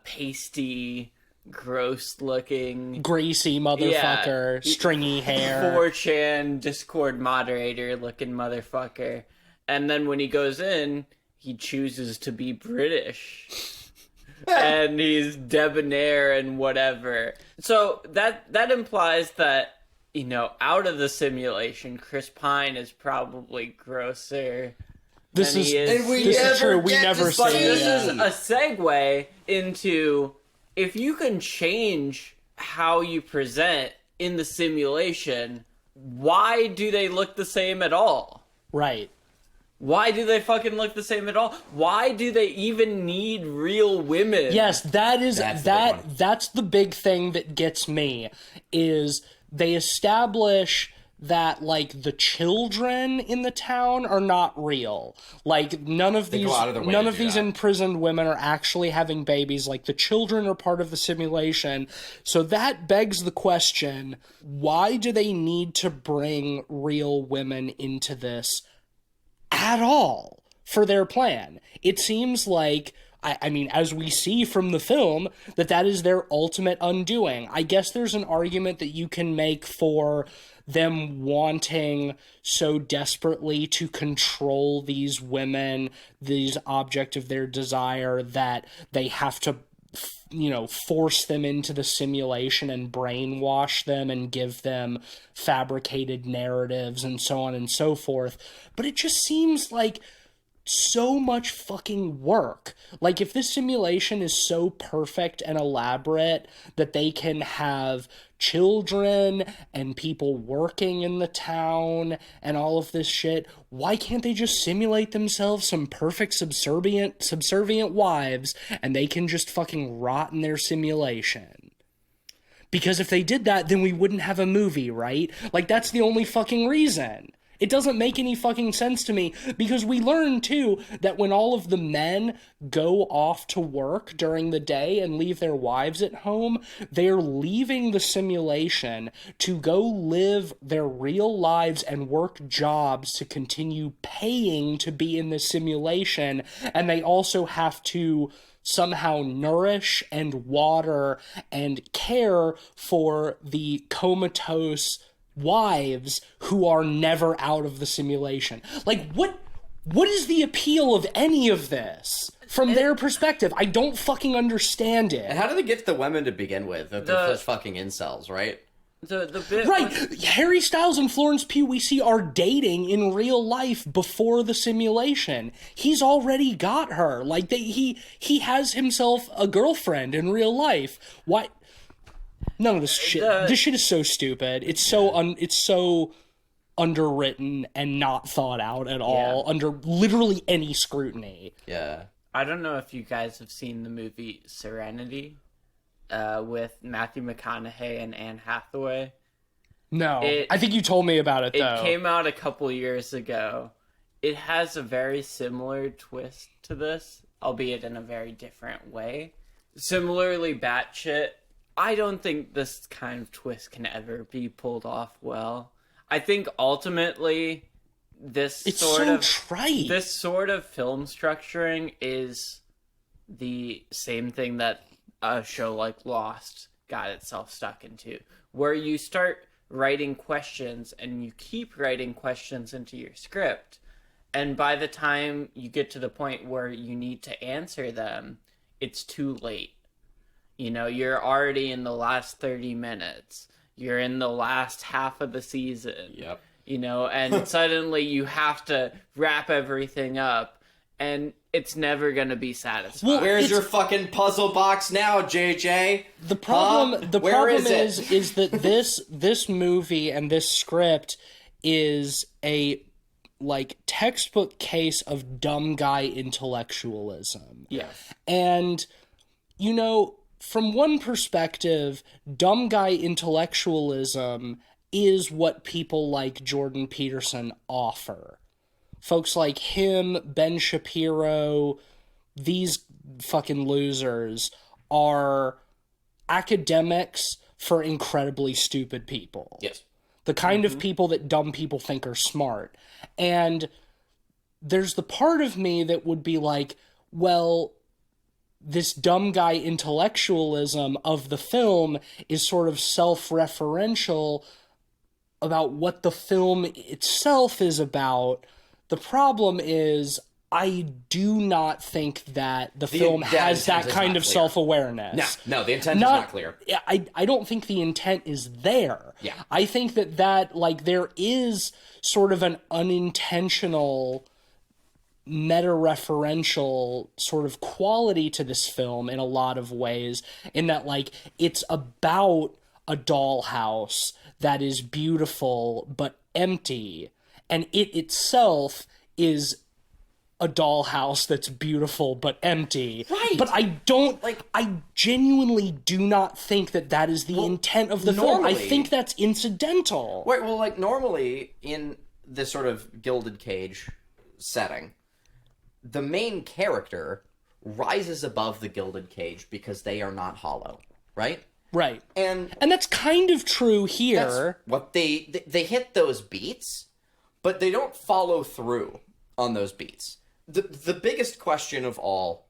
Speaker 2: pasty, gross-looking...
Speaker 1: greasy motherfucker, stringy hair.
Speaker 2: 4chan Discord moderator-looking motherfucker. And then when he goes in, he chooses to be British. And he's debonair and whatever. So that implies that, you know, out of the simulation, Chris Pine is probably grosser.
Speaker 1: This is
Speaker 3: never
Speaker 1: true. We
Speaker 3: get
Speaker 1: never
Speaker 3: to
Speaker 1: see
Speaker 3: see
Speaker 2: This
Speaker 1: that.
Speaker 2: is a segue into if you can change how you present in the simulation, why do they look the same at all?
Speaker 1: Right.
Speaker 2: Why do they fucking look the same at all? Why do they even need real women?
Speaker 1: Yes, that's
Speaker 3: the big one.
Speaker 1: that's the big thing that gets me is they establish that like the children in the town are not real. Like none of these
Speaker 3: go out of their way to do
Speaker 1: these
Speaker 3: that.
Speaker 1: imprisoned women are actually having babies. Like the children are part of the simulation. So that begs the question, why do they need to bring real women into this at all for their plan? It seems like I mean, as we see from the film, that is their ultimate undoing. I guess there's an argument that you can make for them wanting so desperately to control these women, these object of their desire, that they have to, you know, force them into the simulation and brainwash them and give them fabricated narratives and so on and so forth. But it just seems like so much fucking work. Like, if this simulation is so perfect and elaborate that they can have children and people working in the town and all of this shit, why can't they just simulate themselves some perfect subservient wives and they can just fucking rot in their simulation? Because if they did that, then we wouldn't have a movie, right? Like, that's the only fucking reason. It doesn't make any fucking sense to me, because we learn, too, that when all of the men go off to work during the day and leave their wives at home, they're leaving the simulation to go live their real lives and work jobs to continue paying to be in the simulation, and they also have to somehow nourish and water and care for the comatose wives who are never out of the simulation. Like, what is the appeal of any of this from their perspective? I don't fucking understand it.
Speaker 3: And how do they get the women to begin with? They're just fucking incels, right?
Speaker 2: The bit
Speaker 1: Right, Harry Styles and Florence Pugh, we see, are dating in real life before the simulation. He's already got her. Like, he has himself a girlfriend in real life. Why? None of this shit. This shit is so stupid. It's so underwritten and not thought out at all under literally any scrutiny.
Speaker 3: Yeah.
Speaker 2: I don't know if you guys have seen the movie Serenity with Matthew McConaughey and Anne Hathaway.
Speaker 1: No, I think you told me about it, though.
Speaker 2: It came out a couple years ago. It has a very similar twist to this, albeit in a very different way. Similarly batshit. I don't think this kind of twist can ever be pulled off well. I think ultimately
Speaker 1: It's so trite.
Speaker 2: This sort of film structuring is the same thing that a show like Lost got itself stuck into, where you start writing questions and you keep writing questions into your script, and by the time you get to the point where you need to answer them, it's too late. You know, you're already in the last 30 minutes. You're in the last half of the season.
Speaker 3: Yep.
Speaker 2: You know, and suddenly you have to wrap everything up, and it's never going to be satisfying.
Speaker 1: Well,
Speaker 3: Where's your fucking puzzle box now, JJ?
Speaker 1: The problem,
Speaker 3: Huh?
Speaker 1: the
Speaker 3: Where
Speaker 1: problem
Speaker 3: is
Speaker 1: is that this movie and this script is a like textbook case of dumb guy intellectualism.
Speaker 2: Yes.
Speaker 1: And you know, from one perspective, dumb guy intellectualism is what people like Jordan Peterson offer. Folks like him, Ben Shapiro, these fucking losers are academics for incredibly stupid people.
Speaker 3: Yes.
Speaker 1: The kind of people that dumb people think are smart. And there's the part of me that would be like, well, this dumb guy intellectualism of the film is sort of self-referential about what the film itself is about. The problem is, I do not think that the film has that kind of self-awareness.
Speaker 3: No, the intent is not clear.
Speaker 1: I don't think the intent is there.
Speaker 3: Yeah.
Speaker 1: I think that like there is sort of an unintentional meta-referential sort of quality to this film in a lot of ways, in that like it's about a dollhouse that is beautiful but empty, and it itself is a dollhouse that's beautiful but empty.
Speaker 3: Right.
Speaker 1: But I genuinely do not think that is the intent of the film. I think that's incidental.
Speaker 3: Wait, well, like, normally in this sort of Gilded Cage setting, the main character rises above the Gilded Cage because they are not hollow, right?
Speaker 1: Right.
Speaker 3: And
Speaker 1: that's kind of true here.
Speaker 3: that's what they hit those beats, but they don't follow through on those beats. The biggest question of all,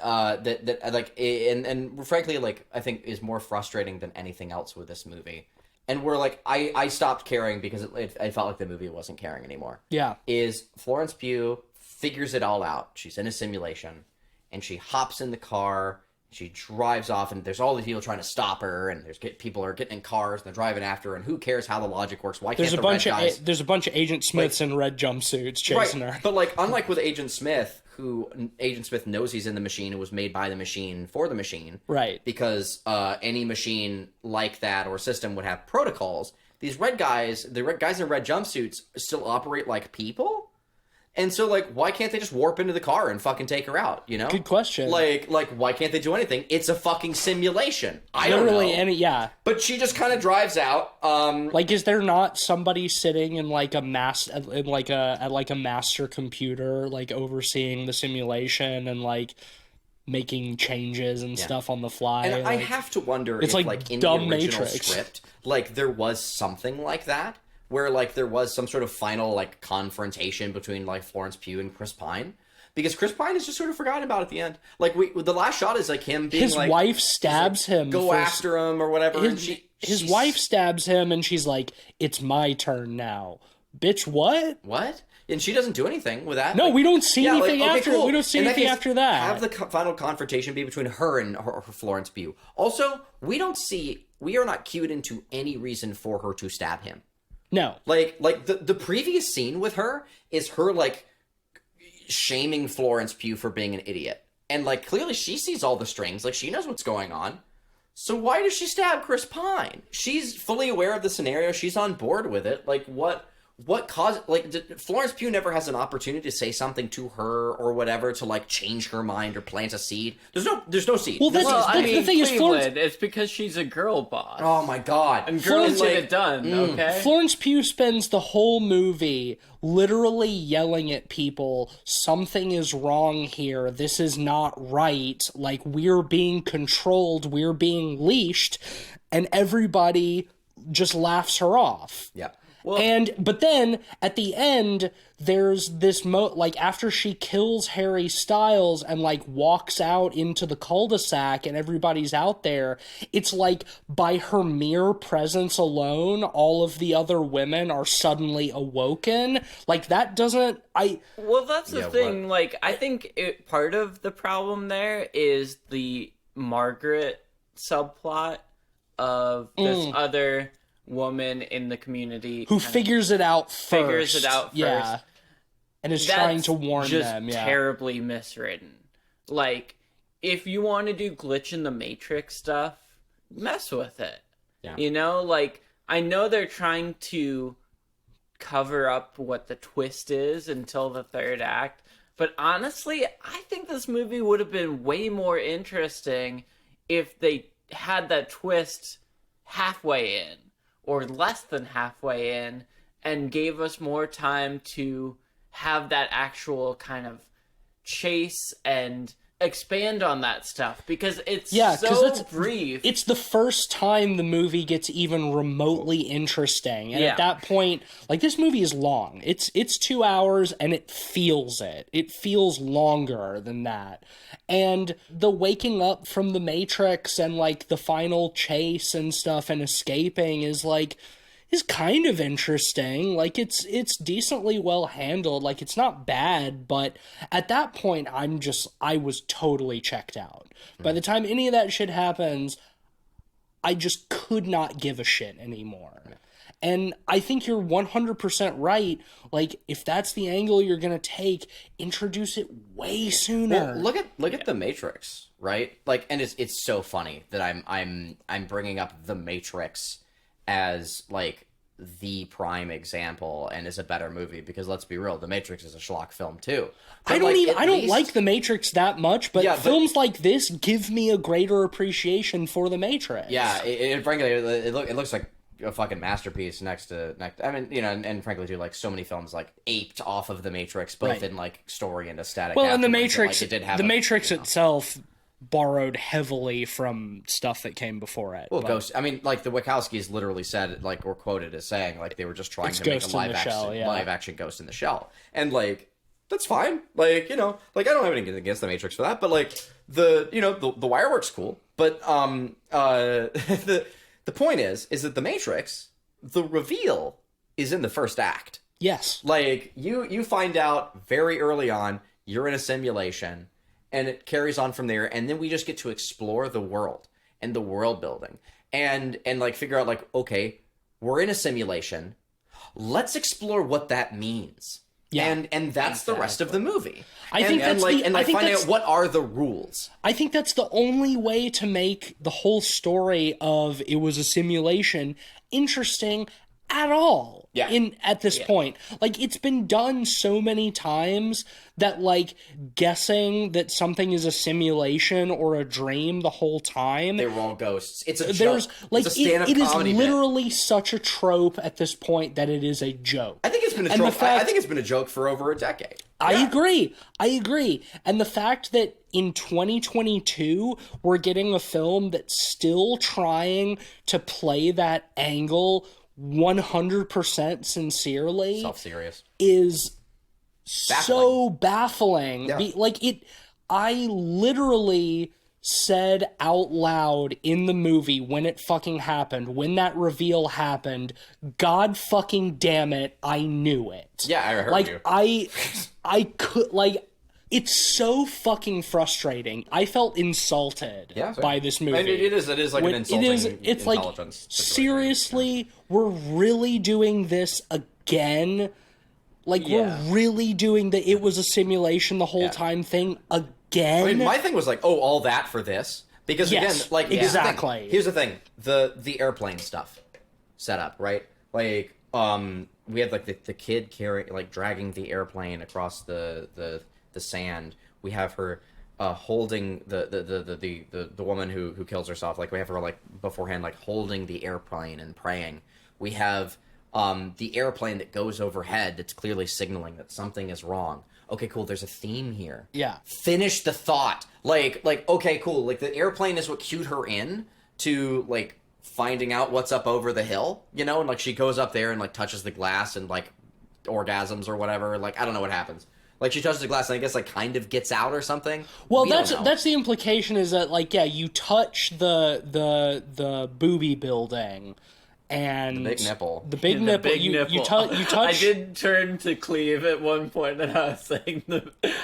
Speaker 3: that like, and frankly, like, I think is more frustrating than anything else with this movie, and where like I stopped caring because I felt like the movie wasn't caring anymore.
Speaker 1: Yeah.
Speaker 3: Is Florence Pugh figures it all out. She's in a simulation, and she hops in the car. She drives off, and there's all these people trying to stop her, and people are getting in cars, and they're driving after her, and who cares how the logic works? Why can't the red guys...
Speaker 1: There's a bunch of Agent Smiths in red jumpsuits chasing her.
Speaker 3: But like, unlike with Agent Smith, who Agent Smith knows he's in the machine, it was made by the machine for the machine.
Speaker 1: Right.
Speaker 3: Because any machine like that or system would have protocols. These red guys, the red guys in red jumpsuits, still operate like people? And so, like, why can't they just warp into the car and fucking take her out, you know?
Speaker 1: Good question.
Speaker 3: Like, why can't they do anything? It's a fucking simulation. I don't know.
Speaker 1: Yeah.
Speaker 3: But she just kind of drives out.
Speaker 1: Like, is there not somebody sitting in, like, at a master computer, like, overseeing the simulation and, like, making changes and stuff on the fly?
Speaker 3: And
Speaker 1: like,
Speaker 3: I have to wonder
Speaker 1: it's
Speaker 3: if,
Speaker 1: like
Speaker 3: in
Speaker 1: dumb
Speaker 3: the original
Speaker 1: Matrix.
Speaker 3: script, like, there was something like that, where, like, there was some sort of final, like, confrontation between, like, Florence Pugh and Chris Pine. Because Chris Pine is just sort of forgotten about at the end. Like, the last shot is, like, him being,
Speaker 1: his
Speaker 3: like...
Speaker 1: wife stabs him.
Speaker 3: Go after him or whatever.
Speaker 1: His wife stabs him, and she's like, it's my turn now. Bitch, what?
Speaker 3: What? And she doesn't do anything with that.
Speaker 1: No,
Speaker 3: like,
Speaker 1: we don't see anything
Speaker 3: okay,
Speaker 1: after.
Speaker 3: cool.
Speaker 1: We don't see
Speaker 3: In that
Speaker 1: anything
Speaker 3: case,
Speaker 1: after that.
Speaker 3: Have the final confrontation be between her and her Florence Pugh. Also, we are not cued into any reason for her to stab him.
Speaker 1: No.
Speaker 3: Like the previous scene with her is her, like, shaming Florence Pugh for being an idiot. And, like, clearly she sees all the strings. Like, she knows what's going on. So why does she stab Chris Pine? She's fully aware of the scenario. She's on board with it. Like, what caused... Like, Florence Pugh never has an opportunity to say something to her or whatever to, like, change her mind or plant a seed. There's no seed.
Speaker 1: Well,
Speaker 3: This
Speaker 1: that's-
Speaker 3: is-
Speaker 1: the thing is, Florence...
Speaker 2: it's because she's a girl boss.
Speaker 3: Oh, my God.
Speaker 2: And girls
Speaker 1: Florence-
Speaker 2: get it done, okay?
Speaker 1: Florence Pugh spends the whole movie literally yelling at people, something is wrong here, this is not right, like, we're being controlled, we're being leashed, and everybody just laughs her off.
Speaker 3: Yeah.
Speaker 1: But then at the end, there's this like after she kills Harry Styles and like walks out into the cul-de-sac and everybody's out there, it's like by her mere presence alone, all of the other women are suddenly awoken. Like that doesn't
Speaker 2: Well, that's the thing. Like, I think part of the problem there is the Margaret subplot of this other woman in the community
Speaker 1: who figures it out first.
Speaker 2: Yeah.
Speaker 1: And is trying to warn them. Yeah.
Speaker 2: Terribly miswritten. Like, if you want to do glitch in the Matrix stuff, mess with it.
Speaker 3: Yeah.
Speaker 2: You know, like, I know they're trying to cover up what the twist is until the third act, but honestly, I think this movie would have been way more interesting if they had that twist halfway in, or less than halfway in, and gave us more time to have that actual kind of chase and expand on that stuff, because it's so brief.
Speaker 1: It's the first time the movie gets even remotely interesting, and at that point, like, this movie is long. It's 2 hours, and it feels it. It feels longer than that. And the waking up from the Matrix and like the final chase and stuff and escaping is kind of interesting. Like, it's decently well handled. Like, it's not bad, but at that point, I was totally checked out. By the time any of that shit happens, I just could not give a shit anymore. And I think you're 100% right. Like, if that's the angle you're gonna take, introduce it way sooner.
Speaker 3: Well, look at The Matrix, right? Like, and it's so funny that I'm bringing up The Matrix as like the prime example and is a better movie, because let's be real, The Matrix is a schlock film too. But
Speaker 1: I don't like The Matrix that much, but films like this give me a greater appreciation for The Matrix.
Speaker 3: Yeah, frankly, it looks like a fucking masterpiece next to I mean, you know, and frankly too, like, so many films like aped off of The Matrix, both in like story and aesthetic.
Speaker 1: Well, and The Matrix,
Speaker 3: like, it did have
Speaker 1: The Matrix itself borrowed heavily from stuff that came before it.
Speaker 3: Well, Ghost. I mean, like, the Wachowskis literally said, like, or quoted as saying, like, they were just trying to make a live action Ghost in the Shell, and like, that's fine. Like, you know, like, I don't have anything against The Matrix for that, but like, the wire work's cool, but the point is that The Matrix, the reveal is in the first act.
Speaker 1: Yes.
Speaker 3: Like, you find out very early on you're in a simulation, and it carries on from there, and then we just get to explore the world and the world building and like figure out, like, okay, we're in a simulation. Let's explore what that means. Yeah. And that's the rest of the movie. I think finding out what are the rules.
Speaker 1: I think that's the only way to make the whole story of it was a simulation interesting at all.
Speaker 3: Yeah.
Speaker 1: At this point. Like, it's been done so many times that, like, guessing that something is a simulation or a dream the whole time.
Speaker 3: They were all ghosts. It's a joke.
Speaker 1: Like,
Speaker 3: it's a stand-up
Speaker 1: it is
Speaker 3: comedy
Speaker 1: literally such a trope at this point that it is a joke.
Speaker 3: I think it's been a trope. I think it's been a joke for over a decade.
Speaker 1: I agree. And the fact that in 2022, we're getting a film that's still trying to play that angle 100% sincerely,
Speaker 3: self-serious,
Speaker 1: is so baffling.
Speaker 3: Yeah.
Speaker 1: I literally said out loud in the movie when it fucking happened, when that reveal happened, God fucking damn it, I knew it.
Speaker 3: Yeah, I heard you.
Speaker 1: I could, like, it's so fucking frustrating. I felt insulted by this movie.
Speaker 3: And it is like an insulting
Speaker 1: it's
Speaker 3: intelligence
Speaker 1: like,
Speaker 3: situation.
Speaker 1: seriously, we're really doing this again? Like, we're really doing the it was a simulation the whole time thing again?
Speaker 3: I mean, my thing was like, oh, all that for this? Because again, like,
Speaker 1: exactly.
Speaker 3: Here's the thing. The airplane stuff set up, right? Like, we had like the kid dragging the airplane across the sand. We have her holding the woman who kills herself. Like, we have her, like, beforehand, like, holding the airplane and praying. We have the airplane that goes overhead that's clearly signaling that something is wrong. Okay, cool, there's a theme here.
Speaker 1: Yeah.
Speaker 3: Finish the thought. Like, okay, cool. Like, the airplane is what cued her in to, like, finding out what's up over the hill, you know, and like she goes up there and like touches the glass and like orgasms or whatever. Like I don't know what happens. Like she touches the glass and I guess like kind of gets out or something.
Speaker 1: Well,
Speaker 3: We don't know.
Speaker 1: that's the implication is that like yeah, you touch the booby building and
Speaker 3: The big nipple.
Speaker 1: The big
Speaker 2: The
Speaker 1: nipple.
Speaker 2: big
Speaker 1: You
Speaker 2: nipple.
Speaker 1: touch.
Speaker 2: I did turn to Cleve at one point, and I was saying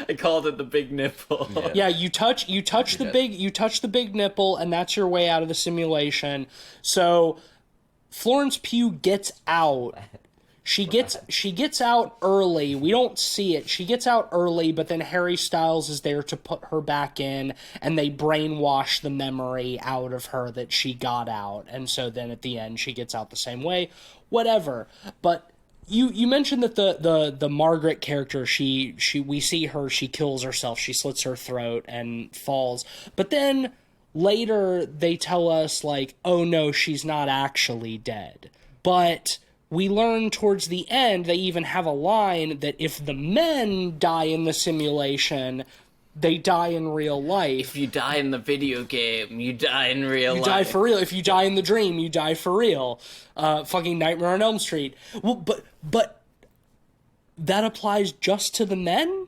Speaker 2: I called it the big nipple.
Speaker 1: Yeah, you touch the big nipple, and that's your way out of the simulation. So Florence Pugh gets out. She gets out early. We don't see it. She gets out early, but then Harry Styles is there to put her back in, and they brainwash the memory out of her that she got out. And so then at the end, she gets out the same way. Whatever. But you mentioned that the Margaret character, we see her, she kills herself, she slits her throat and falls. But then later they tell us like, oh no, she's not actually dead. But we learn towards the end, they even have a line that if the men die in the simulation, they die in real life.
Speaker 2: If you die in the video game, you die in real life.
Speaker 1: You die for real. If you die in the dream, you die for real. Fucking Nightmare on Elm Street. Well, but that applies just to the men?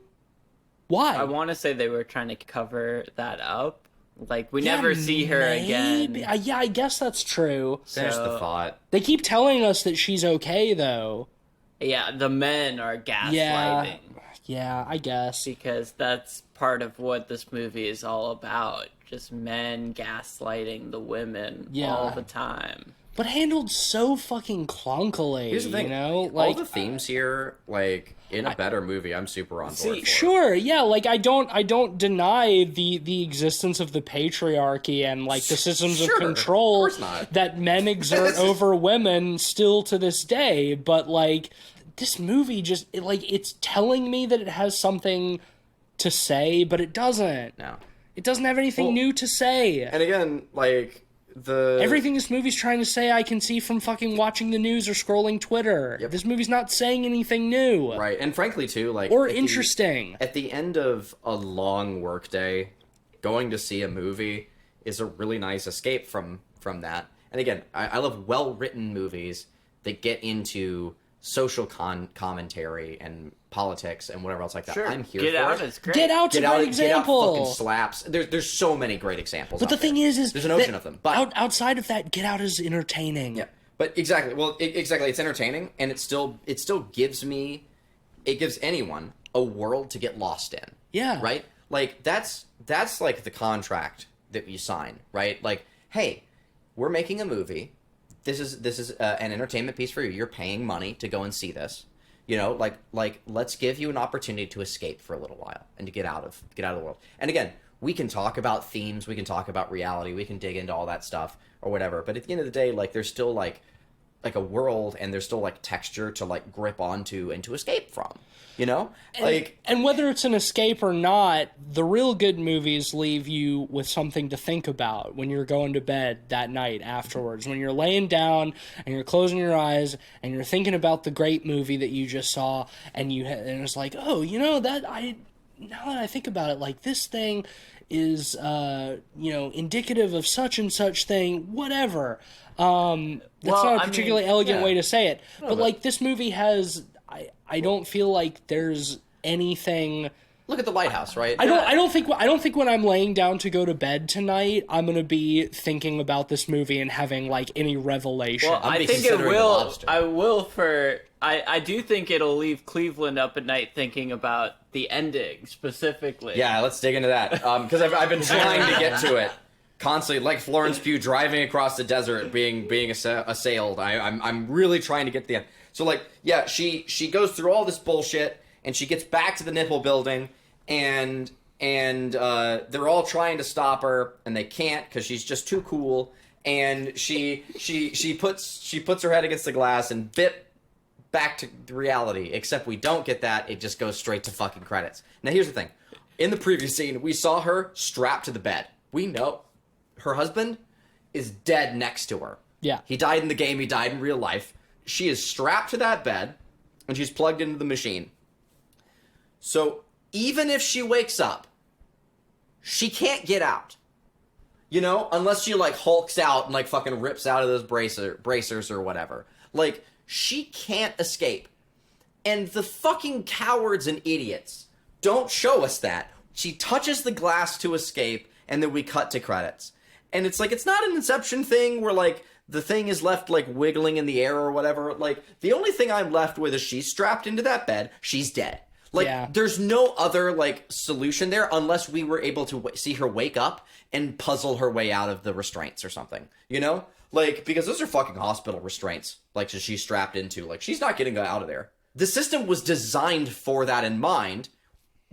Speaker 1: Why?
Speaker 2: I want to say they were trying to cover that up. Like, we never see her again.
Speaker 1: Yeah, I guess that's true.
Speaker 3: Finish the thought.
Speaker 1: They keep telling us that she's okay, though.
Speaker 2: Yeah, the men are gaslighting.
Speaker 1: Yeah, I guess.
Speaker 2: Because that's part of what this movie is all about. Just men gaslighting the women all the time.
Speaker 1: But handled so fucking clunkily.
Speaker 3: Here's the thing,
Speaker 1: you know?
Speaker 3: all
Speaker 1: Like,
Speaker 3: the themes here, like in a better movie, I'm super on board for.
Speaker 1: sure, yeah, like I don't deny the existence of the patriarchy and like the systems
Speaker 3: Sure,
Speaker 1: of control
Speaker 3: of course not.
Speaker 1: that men exert over women still to this day, but like this movie just it's telling me that it has something to say, but it doesn't.
Speaker 3: No.
Speaker 1: It doesn't have anything new to say.
Speaker 3: And again, like
Speaker 1: Everything this movie's trying to say I can see from fucking watching the news or scrolling Twitter.
Speaker 3: Yep.
Speaker 1: This movie's not saying anything new.
Speaker 3: Right, and frankly too, like
Speaker 1: Or interesting.
Speaker 3: At the end of a long workday, going to see a movie is a really nice escape from that. And again, I love well-written movies that get into social commentary and politics and whatever else like that.
Speaker 2: Sure.
Speaker 3: I'm here
Speaker 2: Get
Speaker 3: for
Speaker 2: Out
Speaker 3: it.
Speaker 2: is great.
Speaker 1: Get Out's a great example.
Speaker 3: Get Out fucking slaps. There's so many great examples.
Speaker 1: But the thing is
Speaker 3: there's an ocean
Speaker 1: that
Speaker 3: of them. But
Speaker 1: outside of that, Get Out is entertaining.
Speaker 3: yeah, but exactly. Well, exactly. It's entertaining, and it still gives anyone a world to get lost in.
Speaker 1: Yeah.
Speaker 3: Right. Like that's like the contract that you sign. Right. Like, hey, we're making a movie. This is an entertainment piece for you. You're paying money to go and see this. You know, like let's give you an opportunity to escape for a little while and to get out of the world. And again, we can talk about themes, we can talk about reality, we can dig into all that stuff or whatever. But at the end of the day, like there's still like a world and there's still like texture to like grip onto and to escape from. You know?
Speaker 1: And whether it's an escape or not, the real good movies leave you with something to think about when you're going to bed that night afterwards. When you're laying down and you're closing your eyes and you're thinking about the great movie that you just saw and it's like, oh, you know, now that I think about it, like this thing is, indicative of such and such thing, whatever. That's not a particularly elegant way to say it. But like this movie has... I don't feel like there's anything.
Speaker 3: Look at The Lighthouse, right?
Speaker 1: I don't think when I'm laying down to go to bed tonight, I'm gonna be thinking about this movie and having like any revelation.
Speaker 2: Well, I think it will. I do think it'll leave Cleveland up at night thinking about the ending specifically.
Speaker 3: Yeah, let's dig into that because I've been trying to get to it constantly, like Florence Pugh driving across the desert, being assailed. I'm really trying to get to the end. So like, yeah, she goes through all this bullshit and she gets back to the nipple building and they're all trying to stop her and they can't because she's just too cool. And she puts her head against the glass and bit back to reality. Except we don't get that. It just goes straight to fucking credits. Now here's the thing: in the previous scene, we saw her strapped to the bed. We know her husband is dead next to her.
Speaker 1: Yeah,
Speaker 3: he died in the game. He died in real life. She is strapped to that bed, and she's plugged into the machine. So even if she wakes up, she can't get out. You know, unless she like hulks out and like fucking rips out of those bracers or whatever. Like, she can't escape. And the fucking cowards and idiots don't show us that. She touches the glass to escape, and then we cut to credits. And it's like, it's not an Inception thing where like the thing is left like wiggling in the air or whatever. Like, the only thing I'm left with is she's strapped into that bed, she's dead. Like, there's no other, like, solution there unless we were able to see her wake up and puzzle her way out of the restraints or something, you know? Like, because those are fucking hospital restraints, like, she's strapped into. Like, she's not getting out of there. The system was designed for that in mind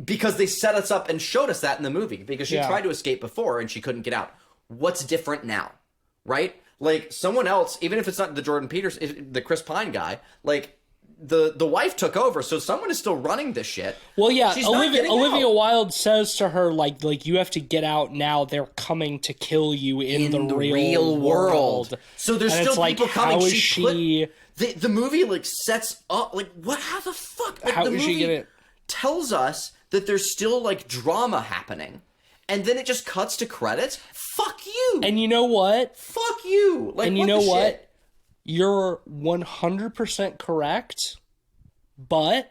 Speaker 3: because they set us up and showed us that in the movie. Because she tried to escape before and she couldn't get out. What's different now, right? Like, someone else, even if it's not the Jordan Peterson, the Chris Pine guy, like... The wife took over, so someone is still running this shit.
Speaker 1: Well, yeah,
Speaker 3: She's
Speaker 1: Olivia Wilde says to her, like you have to get out now. They're coming to kill you in the real world.
Speaker 3: So there's
Speaker 1: and
Speaker 3: still people coming.
Speaker 1: How is she?
Speaker 3: The movie like sets up like what? How the fuck? Like,
Speaker 1: how
Speaker 3: the
Speaker 1: is
Speaker 3: movie
Speaker 1: she gonna?
Speaker 3: Tells us that there's still like drama happening, and then it just cuts to credits. Fuck you.
Speaker 1: And you know what?
Speaker 3: Fuck you. Like,
Speaker 1: and you know what? You're 100% correct, but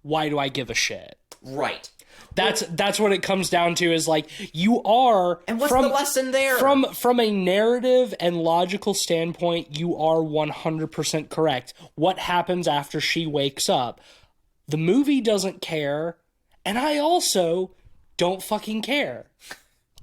Speaker 1: why do I give a shit?
Speaker 3: Right.
Speaker 1: That's what it comes down to is like you are.
Speaker 3: And what's the lesson there?
Speaker 1: From a narrative and logical standpoint, you are 100% correct. What happens after she wakes up? The movie doesn't care, and I also don't fucking care.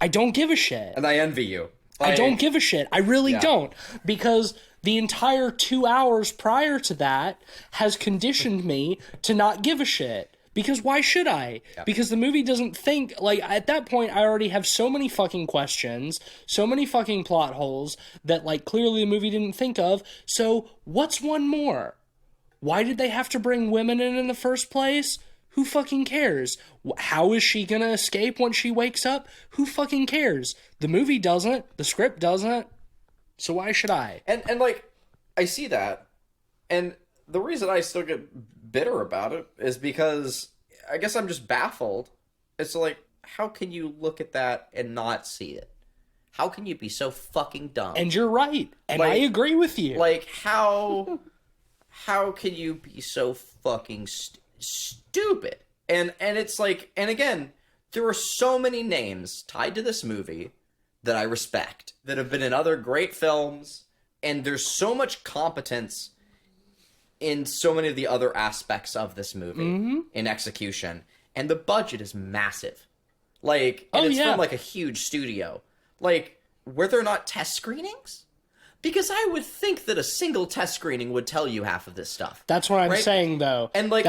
Speaker 1: I don't give a shit.
Speaker 3: And I envy you.
Speaker 1: I don't give a shit. I really don't. Because the entire 2 hours prior to that has conditioned me to not give a shit. Because why should I? Yeah. Because the movie doesn't think... Like, at that point, I already have so many fucking questions, so many fucking plot holes that, like, clearly the movie didn't think of. So, what's one more? Why did they have to bring women in the first place? Who fucking cares? How is she gonna escape when she wakes up? Who fucking cares? The movie doesn't. The script doesn't. So why should I?
Speaker 3: And like, I see that. And the reason I still get bitter about it is because I guess I'm just baffled. It's like, how can you look at that and not see it? How can you be so fucking dumb?
Speaker 1: And you're right. And like, I agree with you.
Speaker 3: Like, how can you be so fucking stupid? And it's like, and again, there are so many names tied to this movie that I respect that have been in other great films, and there's so much competence in so many of the other aspects of this movie in execution, and the budget is massive. Like, and it's from like a huge studio. Like, were there not test screenings? Because I would think that a single test screening would tell you half of this stuff.
Speaker 1: That's what I'm saying, though.
Speaker 3: And like,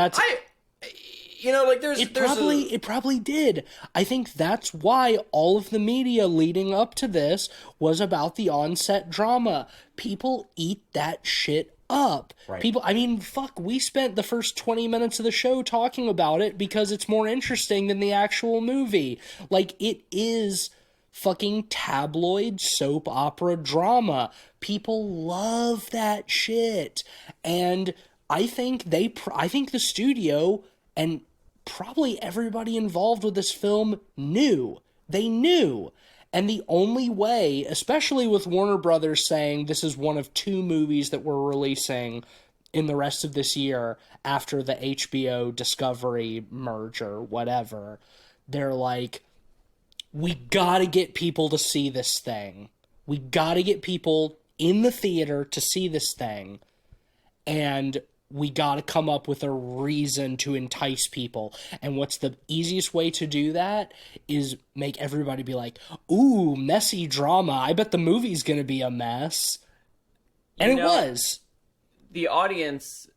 Speaker 1: it probably did. I think that's why all of the media leading up to this was about the on-set drama. People eat that shit up. Right. We spent the first 20 minutes of the show talking about it because it's more interesting than the actual movie. Like, it is fucking tabloid soap opera drama. People love that shit. And I think the studio and probably everybody involved with this film knew. They knew. And the only way, especially with Warner Brothers saying this is one of 2 movies that we're releasing in the rest of this year after the HBO Discovery merger, whatever, they're like, we gotta get people to see this thing. We gotta get people in the theater to see this thing. And we gotta come up with a reason to entice people. And what's the easiest way to do that is make everybody be like, ooh, messy drama. I bet the movie's gonna be a mess. And it was.
Speaker 2: The audience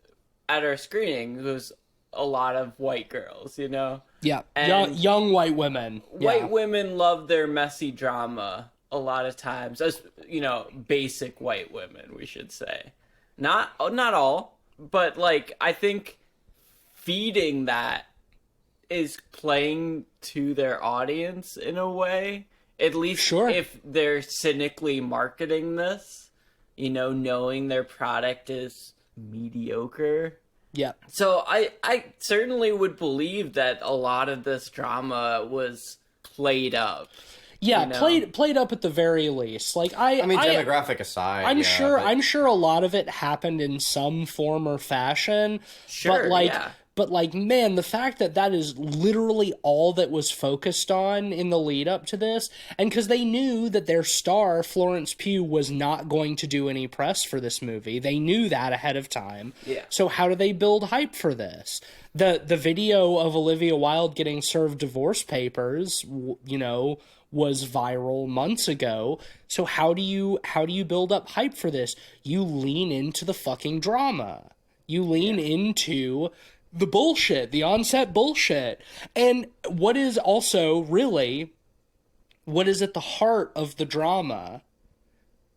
Speaker 2: at our screening was a lot of white girls, you know?
Speaker 1: Yeah, young white women.
Speaker 2: White women love their messy drama a lot of times. As, you know, basic white women, we should say. Not all, but, like, I think feeding that is playing to their audience in a way. At least if they're cynically marketing this, you know, knowing their product is mediocre.
Speaker 1: Yeah.
Speaker 2: So I certainly would believe that a lot of this drama was played up.
Speaker 1: Yeah,
Speaker 2: you know?
Speaker 1: played up at the very least. Like
Speaker 3: I mean, demographic aside,
Speaker 1: I'm
Speaker 3: yeah,
Speaker 1: sure
Speaker 3: but-
Speaker 1: I'm sure a lot of it happened in some form or fashion.
Speaker 2: Sure,
Speaker 1: but like
Speaker 2: yeah.
Speaker 1: but like man, the fact that that is literally all that was focused on in the lead up to this, and cuz they knew that their star Florence Pugh was not going to do any press for this movie. They knew that ahead of time.
Speaker 2: Yeah.
Speaker 1: So how do they build hype for this? The video of Olivia Wilde getting served divorce papers, was viral months ago. So how do you build up hype for this? You lean into the fucking drama. You lean into the bullshit, the onset bullshit. And what is at the heart of the drama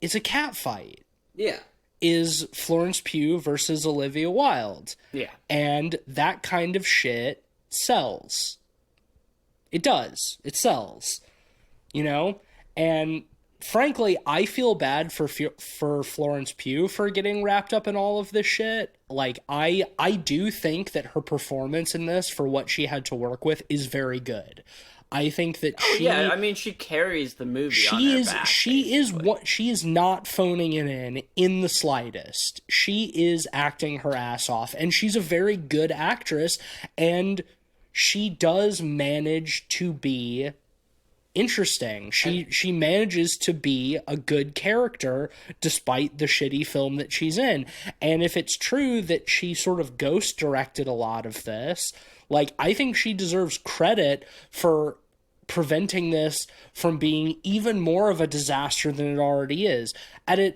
Speaker 1: is a cat fight.
Speaker 2: Yeah.
Speaker 1: Is Florence Pugh versus Olivia Wilde.
Speaker 2: Yeah.
Speaker 1: And that kind of shit sells. It does. It sells. And frankly, I feel bad for Florence Pugh for getting wrapped up in all of this shit. Like, I do think that her performance in this, for what she had to work with, is very good. I think that
Speaker 2: I mean, she carries the movie on her back.
Speaker 1: She is not phoning it in the slightest. She is acting her ass off, and she's a very good actress, and she does manage to be interesting. She manages to be a good character despite the shitty film that she's in. And if it's true that she sort of ghost directed a lot of this, like, I think she deserves credit for preventing this from being even more of a disaster than it already is.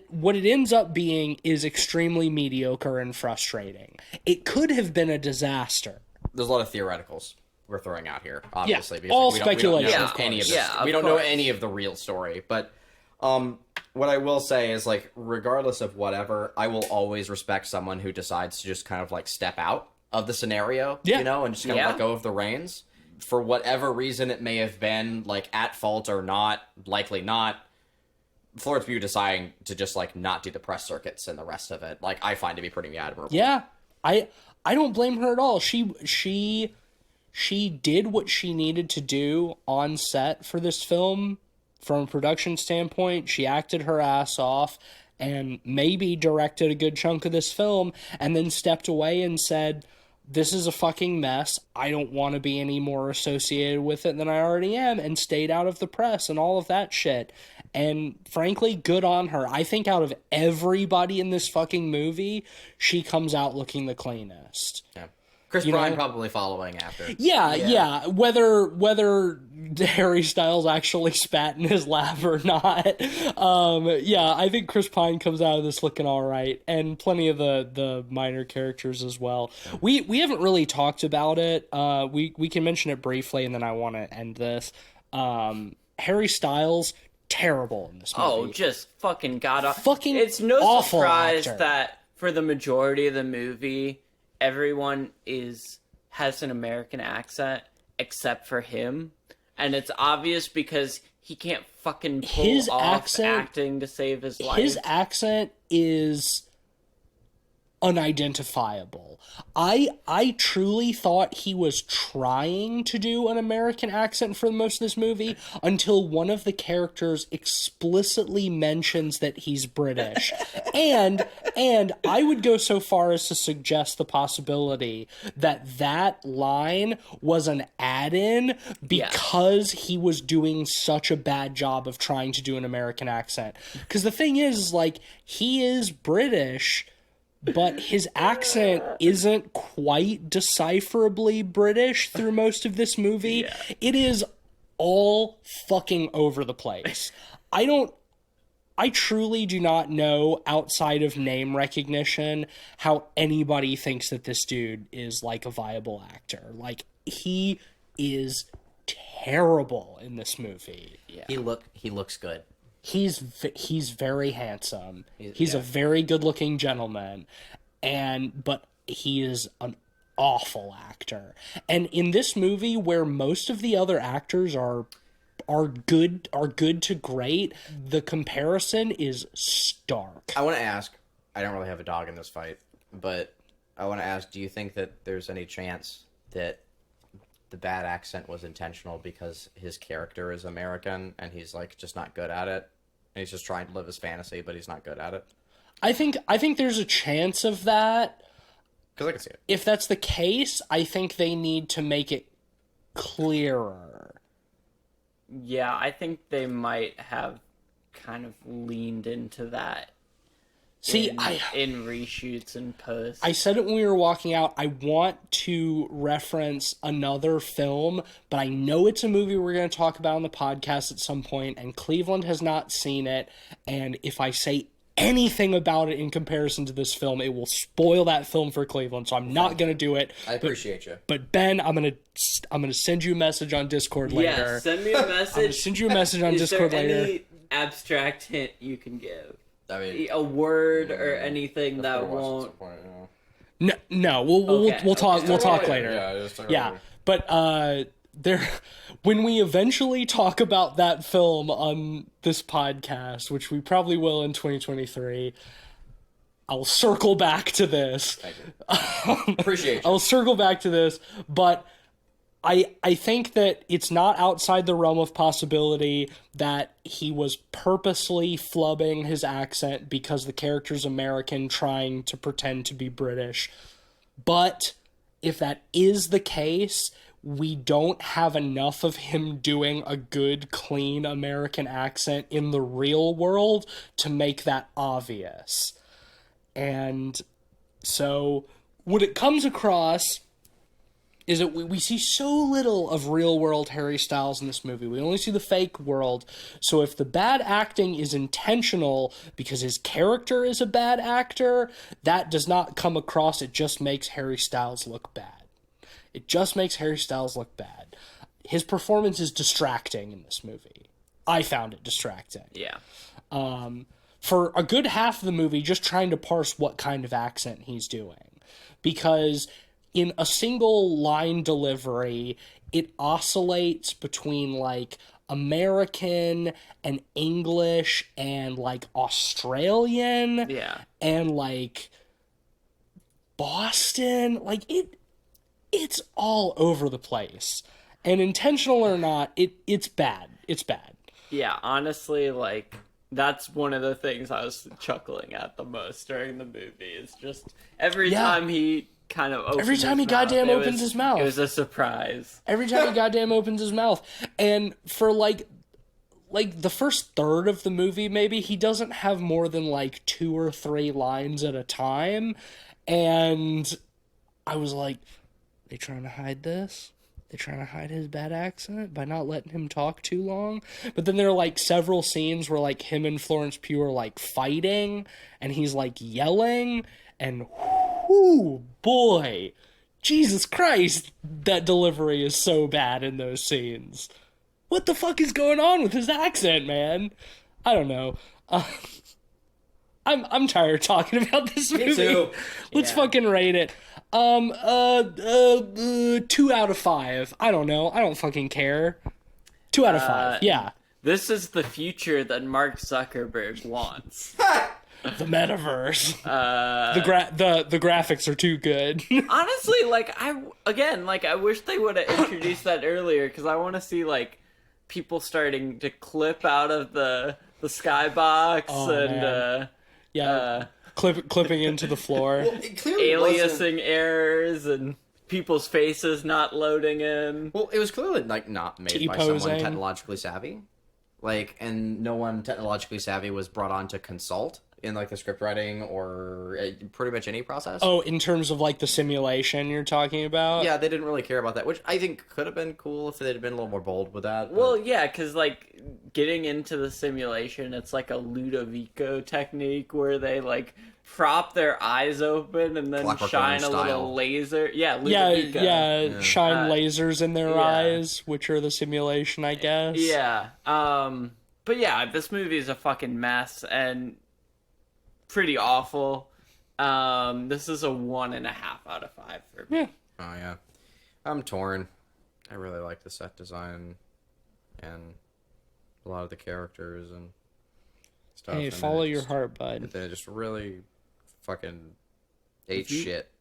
Speaker 1: What it ends up being is extremely mediocre and frustrating. It could have been a disaster.
Speaker 3: There's a lot of theoreticals we're throwing out here, obviously.
Speaker 1: Yeah, all
Speaker 3: we don't
Speaker 1: speculation,
Speaker 3: know
Speaker 1: of
Speaker 3: any of
Speaker 1: course.
Speaker 3: this.
Speaker 2: Yeah,
Speaker 3: we
Speaker 2: of
Speaker 3: don't know
Speaker 2: course.
Speaker 3: any of the real story. But what I will say is, like, regardless of whatever, I will always respect someone who decides to just kind of, like, step out of the scenario, and just kind of let go of the reins. For whatever reason it may have been, like, at fault or not, likely not, Florence Pugh deciding to just, like, not do the press circuits and the rest of it, like, I find to be pretty admirable.
Speaker 1: Yeah, I don't blame her at all. She did what she needed to do on set for this film. From a production standpoint, she acted her ass off and maybe directed a good chunk of this film, and then stepped away and said, this is a fucking mess. I don't want to be any more associated with it than I already am, and stayed out of the press and all of that shit. And frankly, good on her. I think out of everybody in this fucking movie, she comes out looking the cleanest.
Speaker 3: Yeah. Chris Bryan probably following after.
Speaker 1: Yeah. Whether Harry Styles actually spat in his lap or not. I think Chris Pine comes out of this looking all right, and plenty of the minor characters as well. We haven't really talked about it. We can mention it briefly, and then I want to end this. Harry Styles, terrible in this movie.
Speaker 2: Oh, just fucking god awful.
Speaker 1: Fucking
Speaker 2: It's no
Speaker 1: awful
Speaker 2: surprise
Speaker 1: actor.
Speaker 2: that for the majority of the movie, everyone has an American accent except for him, and it's obvious because he can't fucking pull
Speaker 1: His
Speaker 2: off
Speaker 1: accent-
Speaker 2: acting to save his life.
Speaker 1: His accent is unidentifiable. I truly thought he was trying to do an American accent for most of this movie until one of the characters explicitly mentions that he's British. and I would go so far as to suggest the possibility that line was an add-in because he was doing such a bad job of trying to do an American accent. Because the thing is, like, he is British, but his accent isn't quite decipherably British through most of this movie.
Speaker 2: Yeah.
Speaker 1: It is all fucking over the place. I truly do not know, outside of name recognition, how anybody thinks that this dude is, like, a viable actor. Like, he is terrible in this movie.
Speaker 2: Yeah.
Speaker 3: He looks good.
Speaker 1: He's very handsome. He's a very good-looking gentleman, but he is an awful actor. And in this movie, where most of the other actors are good to great, the comparison is stark.
Speaker 3: I want to ask, I don't really have a dog in this fight, but I want to ask, do you think that there's any chance that the bad accent was intentional because his character is American and he's like just not good at it. And he's just trying to live his fantasy, but he's not good at it.
Speaker 1: I think there's a chance of that.
Speaker 3: Because I can see it.
Speaker 1: If that's the case, I think they need to make it clearer.
Speaker 2: Yeah, I think they might have kind of leaned into that.
Speaker 1: See,
Speaker 2: in reshoots and posts.
Speaker 1: I said it when we were walking out. I want to reference another film, but I know it's a movie we're going to talk about on the podcast at some point, and Cleveland has not seen it. And if I say anything about it in comparison to this film, it will spoil that film for Cleveland. So I'm not going to do it.
Speaker 3: I appreciate you.
Speaker 1: But Ben, I'm gonna send you a message on Discord later.
Speaker 2: Yeah, send me a message.
Speaker 1: I'm gonna send you a message on Discord later.
Speaker 2: Is there any abstract hint you can give?
Speaker 3: I mean,
Speaker 2: A word or anything that won't.
Speaker 1: No, we'll talk later.
Speaker 3: Yeah, just talk
Speaker 1: Yeah,
Speaker 3: later.
Speaker 1: but there, when we eventually talk about that film on this podcast, which we probably will in 2023, I'll circle back to this.
Speaker 3: Thank you. Appreciate you.
Speaker 1: I'll circle back to this, but I think that it's not outside the realm of possibility that he was purposely flubbing his accent because the character's American trying to pretend to be British. But if that is the case, we don't have enough of him doing a good, clean American accent in the real world to make that obvious. And so what it comes across is that we see so little of real-world Harry Styles in this movie. We only see the fake world. So if the bad acting is intentional because his character is a bad actor, that does not come across. It just makes Harry Styles look bad. It just makes Harry Styles look bad. His performance is distracting in this movie. I found it distracting.
Speaker 2: Yeah.
Speaker 1: For a good half of the movie, just trying to parse what kind of accent he's doing. Because in a single line delivery, it oscillates between like American and English and like Australian and like Boston. Like it's all over the place. And intentional or not, it's bad. It's bad.
Speaker 2: Yeah, honestly, like that's one of the things I was chuckling at the most during the movie. Is just every time he kind of
Speaker 1: every time he goddamn opens his mouth,
Speaker 2: it was a surprise.
Speaker 1: Every time he goddamn opens his mouth, and for like the first third of the movie, maybe he doesn't have more than like 2 or 3 lines at a time, and I was like, they trying to hide this? They trying to hide his bad accent by not letting him talk too long? But then there are like several scenes where like him and Florence Pugh are like fighting, and he's like yelling, and whoo, boy, Jesus Christ, that delivery is so bad in those scenes. What the fuck is going on with his accent, man? I don't know. I'm tired of talking about this movie.
Speaker 3: Me too.
Speaker 1: Let's fucking rate it. 2 out of 5. I don't know. I don't fucking care. 2 out of 5. Yeah.
Speaker 2: This is the future that Mark Zuckerberg wants.
Speaker 1: The metaverse. The graphics are too good.
Speaker 2: Honestly, like I wish they would have introduced that earlier, because I want to see like people starting to clip out of the skybox
Speaker 1: Clipping into the floor.
Speaker 3: Well, it clearly
Speaker 2: aliasing errors and people's faces not loading in.
Speaker 3: Well, it was clearly like not made by
Speaker 1: T-posing.
Speaker 3: someone technologically savvy. Like, and no one technologically savvy was brought on to consult in like the script writing or pretty much any process.
Speaker 1: Oh, in terms of like the simulation you're talking about?
Speaker 3: Yeah, they didn't really care about that, which I think could have been cool if they'd been a little more bold with that.
Speaker 2: Well, yeah, because like getting into the simulation, it's like a Ludovico technique where they like prop their eyes open and then
Speaker 3: Clockwork
Speaker 2: shine a
Speaker 3: Orange
Speaker 2: little
Speaker 3: style.
Speaker 2: laser. Yeah,
Speaker 1: Yeah,
Speaker 2: Ludovico.
Speaker 1: shine lasers in their
Speaker 2: yeah.
Speaker 1: eyes, which are the simulation, I guess.
Speaker 2: Yeah. But yeah, this movie is a fucking mess and pretty awful. This is a 1.5 out of 5 for me.
Speaker 1: Yeah.
Speaker 3: Oh yeah, I'm torn. I really like the set design and a lot of the characters and stuff.
Speaker 1: Hey,
Speaker 3: and
Speaker 1: follow
Speaker 3: they
Speaker 1: your
Speaker 3: just-
Speaker 1: heart, bud.
Speaker 3: They just really fucking ate shit.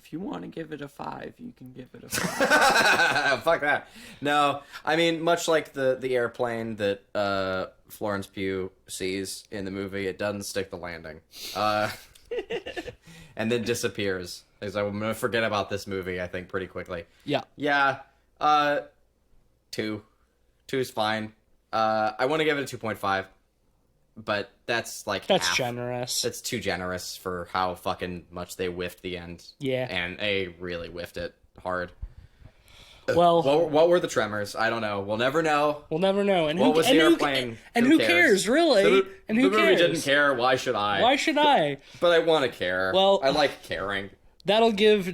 Speaker 2: If you want to give it a 5, you can give it a 5.
Speaker 3: Fuck that. No, I mean, much like the airplane that Florence Pugh sees in the movie, it doesn't stick the landing. And then disappears. Because I'm going to forget about this movie, I think, pretty quickly.
Speaker 1: Yeah.
Speaker 3: Yeah. 2. 2's fine. I want to give it a 2.5. But that's like
Speaker 1: That's
Speaker 3: half.
Speaker 1: generous.
Speaker 3: That's too generous for how fucking much they whiffed the end.
Speaker 1: Yeah.
Speaker 3: And they really whiffed it hard.
Speaker 1: Well,
Speaker 3: What were the tremors? I don't know. We'll never know.
Speaker 1: we'll never know. And
Speaker 3: What
Speaker 1: who,
Speaker 3: was
Speaker 1: and
Speaker 3: the
Speaker 1: who,
Speaker 3: airplane?
Speaker 1: And who cares, really? And who
Speaker 3: the
Speaker 1: cares?
Speaker 3: movie didn't care. Why should I?
Speaker 1: Why should I?
Speaker 3: But I want to care.
Speaker 1: Well-
Speaker 3: I like caring.
Speaker 1: That'll give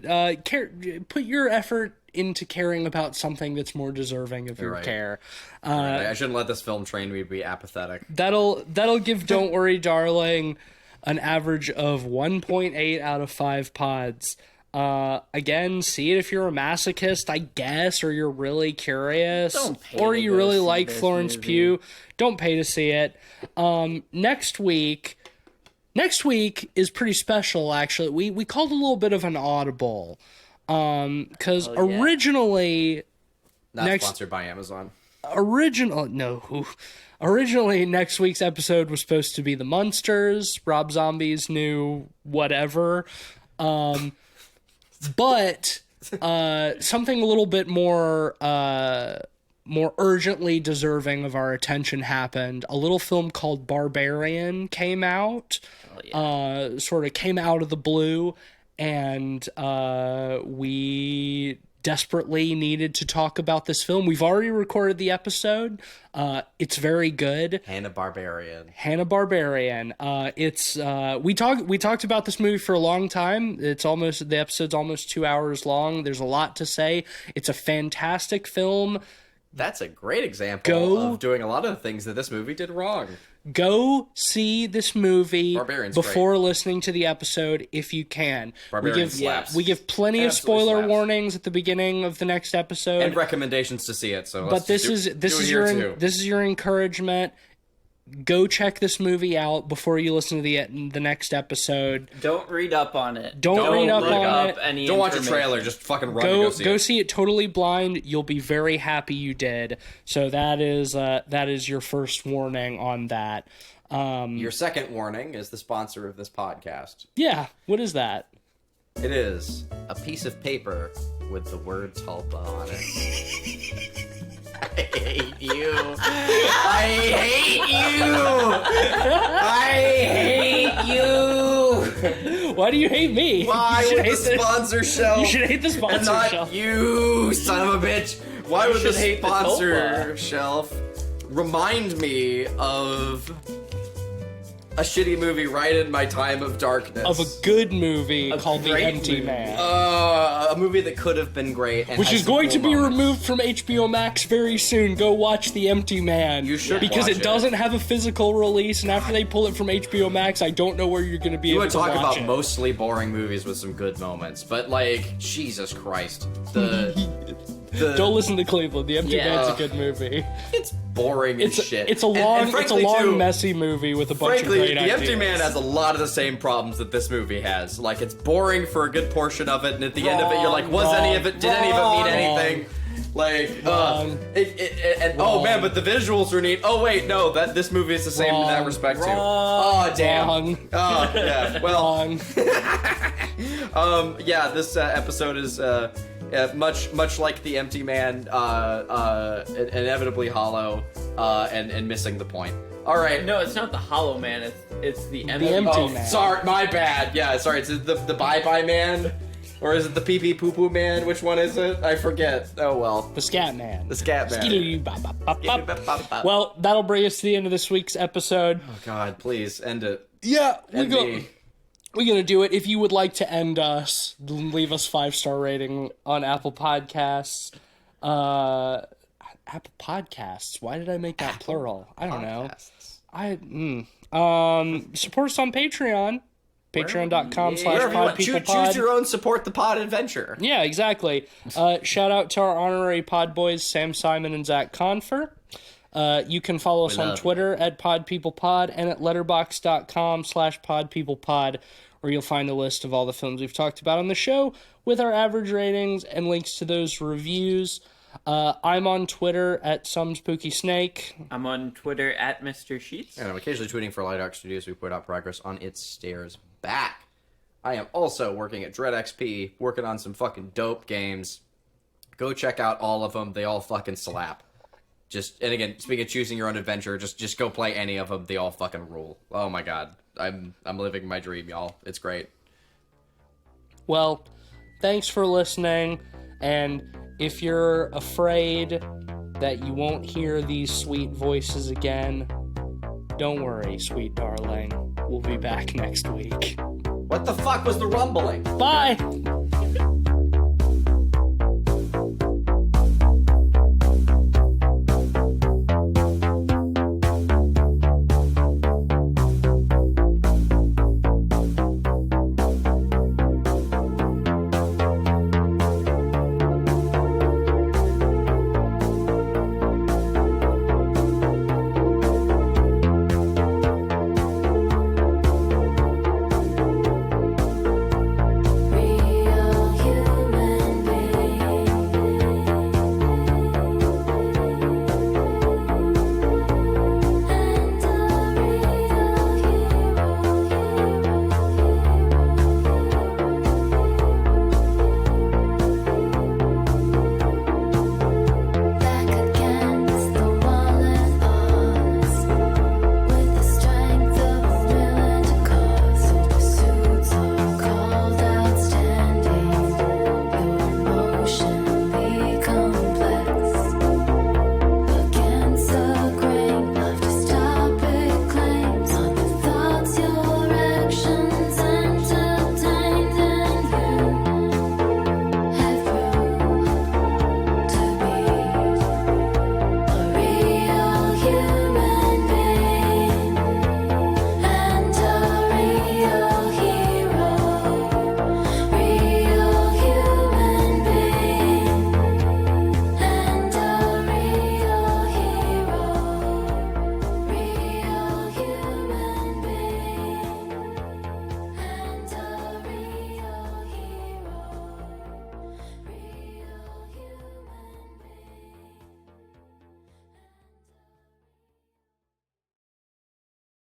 Speaker 1: put your effort into caring about something that's more deserving of your
Speaker 3: right.
Speaker 1: care.
Speaker 3: I shouldn't let this film train me to be apathetic.
Speaker 1: That'll give Don't Worry Darling an average of 1.8 out of 5 pods. Again, see it if you're a masochist, I guess, or you're really curious,
Speaker 2: Don't pay
Speaker 1: or
Speaker 2: to
Speaker 1: you
Speaker 2: go
Speaker 1: really
Speaker 2: see
Speaker 1: like
Speaker 2: this
Speaker 1: Florence
Speaker 2: movie.
Speaker 1: Pugh. Don't pay to see it. Next week is pretty special, actually. We called a little bit of an audible. Because
Speaker 2: yeah.
Speaker 1: originally
Speaker 3: Not sponsored by Amazon.
Speaker 1: Originally, next week's episode was supposed to be the Munsters, Rob Zombie's new whatever. But something a little bit more urgently deserving of our attention happened. A little film called Barbarian came out. Sort of came out of the blue, and we desperately needed to talk about this film. We've already recorded the episode. It's very good.
Speaker 3: Hanna-Barbarian.
Speaker 1: It's we talked about this movie for a long time. The episode's almost 2 hours long. There's a lot to say. It's a fantastic film.
Speaker 3: That's a great example of doing a lot of the things that this movie did wrong.
Speaker 1: Go see this movie
Speaker 3: Barbarian's
Speaker 1: before listening to the episode if you can.
Speaker 3: Barbarian slaps.
Speaker 1: We give plenty of
Speaker 3: Absolutely
Speaker 1: spoiler
Speaker 3: slaps.
Speaker 1: warnings at the beginning of the next episode.
Speaker 3: And recommendations to see it. So
Speaker 1: but this is your encouragement. Go check this movie out before you listen to the next episode.
Speaker 2: Don't read up on it.
Speaker 1: Don't read up
Speaker 2: look
Speaker 1: on
Speaker 2: up
Speaker 1: it.
Speaker 2: any
Speaker 3: Don't watch a
Speaker 2: information.
Speaker 3: trailer. Just fucking run and
Speaker 1: Go
Speaker 3: see
Speaker 1: see it totally blind. You'll be very happy you did. So that is your first warning on that.
Speaker 3: Your second warning is the sponsor of this podcast.
Speaker 1: Yeah, what is that?
Speaker 3: It is a piece of paper with the word Tulpa on it. I hate you. I hate you.
Speaker 1: Why do you hate me?
Speaker 3: Why
Speaker 1: You should
Speaker 3: would the
Speaker 1: hate
Speaker 3: sponsor shelf?
Speaker 1: You should hate the
Speaker 3: and
Speaker 1: sponsor
Speaker 3: not
Speaker 1: shelf.
Speaker 3: you, son of a bitch. Why would the
Speaker 2: should hate the
Speaker 3: sponsor
Speaker 2: Tulpa.
Speaker 3: shelf remind me of a shitty movie right in my time of darkness?
Speaker 1: Of a good movie called The
Speaker 2: great
Speaker 1: Empty
Speaker 2: movie.
Speaker 1: Man.
Speaker 3: a movie that could have been great, and
Speaker 1: Which
Speaker 3: had
Speaker 1: is
Speaker 3: some
Speaker 1: going
Speaker 3: cool
Speaker 1: to be
Speaker 3: moments.
Speaker 1: removed from HBO Max very soon. Go watch The Empty Man.
Speaker 3: You should
Speaker 1: because
Speaker 3: watch
Speaker 1: it
Speaker 3: it.
Speaker 1: doesn't have a physical release, and after they pull it from HBO Max, I don't know where you're going to be
Speaker 3: You
Speaker 1: able
Speaker 3: would
Speaker 1: to
Speaker 3: talk
Speaker 1: watch
Speaker 3: about
Speaker 1: it.
Speaker 3: mostly boring movies with some good moments, but like Jesus Christ, the
Speaker 1: Don't listen to Cleveland. The Empty
Speaker 2: Yeah.
Speaker 1: Man's a good movie.
Speaker 3: it's boring as shit.
Speaker 1: It's a
Speaker 3: And
Speaker 1: long,
Speaker 3: frankly, too,
Speaker 1: messy movie with a bunch
Speaker 3: Frankly,
Speaker 1: of great
Speaker 3: The
Speaker 1: ideas.
Speaker 3: Empty Man has a lot of the same problems that this movie has. Like, it's boring for a good portion of it, and at the end of it, you're like, was any of it? Did any of it mean anything? Like, oh man, but the visuals are neat. Oh wait, no, this movie is the same in that respect too. Oh damn.
Speaker 1: Wrong.
Speaker 3: Oh yeah. Well,
Speaker 1: Wrong.
Speaker 3: yeah, this episode is much like The Empty Man, inevitably hollow, and missing the point. All right.
Speaker 2: No, it's not the Hollow Man. It's the empty.
Speaker 1: Empty
Speaker 3: Oh,
Speaker 1: Man.
Speaker 3: sorry, my bad. Yeah, sorry. It's the Bye Bye Man, or is it the Pee Pee Poo Poo Man? Which one is it? I forget. Oh well.
Speaker 1: The Scat Man.
Speaker 3: The Scat Man.
Speaker 1: Skidoo-bop-bop-bop-bop. Well, that'll bring us to the end of this week's episode.
Speaker 3: Oh God, please end it.
Speaker 1: Yeah,
Speaker 3: End me.
Speaker 1: we're gonna do it. If you would like to end us, leave us 5-star rating on Apple Podcasts. Apple Podcasts. Why did I make that plural? I don't know. Support us on Patreon. Patreon.com/podpeoplepod.
Speaker 3: Choose your own support the pod adventure.
Speaker 1: Yeah, exactly. Shout out to our honorary pod boys, Sam Simon and Zach Confer. You can follow us on
Speaker 3: love
Speaker 1: Twitter at PodPeoplePod and at letterbox.com/PodPeoplePod. where you'll find a list of all the films we've talked about on the show with our average ratings and links to those reviews. I'm on Twitter at SomeSpookySnake.
Speaker 2: I'm on Twitter at Mr. Sheets.
Speaker 3: And I'm occasionally tweeting for Light Arc Studios. We put out progress on It Stares Back. I am also working at Dread XP, working on some fucking dope games. Go check out all of them. They all fucking slap. And again, speaking of choosing your own adventure, just go play any of them. They all fucking rule. Oh my god. I'm living my dream, y'all. It's great.
Speaker 1: Well, thanks for listening, and if you're afraid that you won't hear these sweet voices again, don't worry, sweet darling. We'll be back next week.
Speaker 3: What the fuck was the rumbling?
Speaker 1: Bye!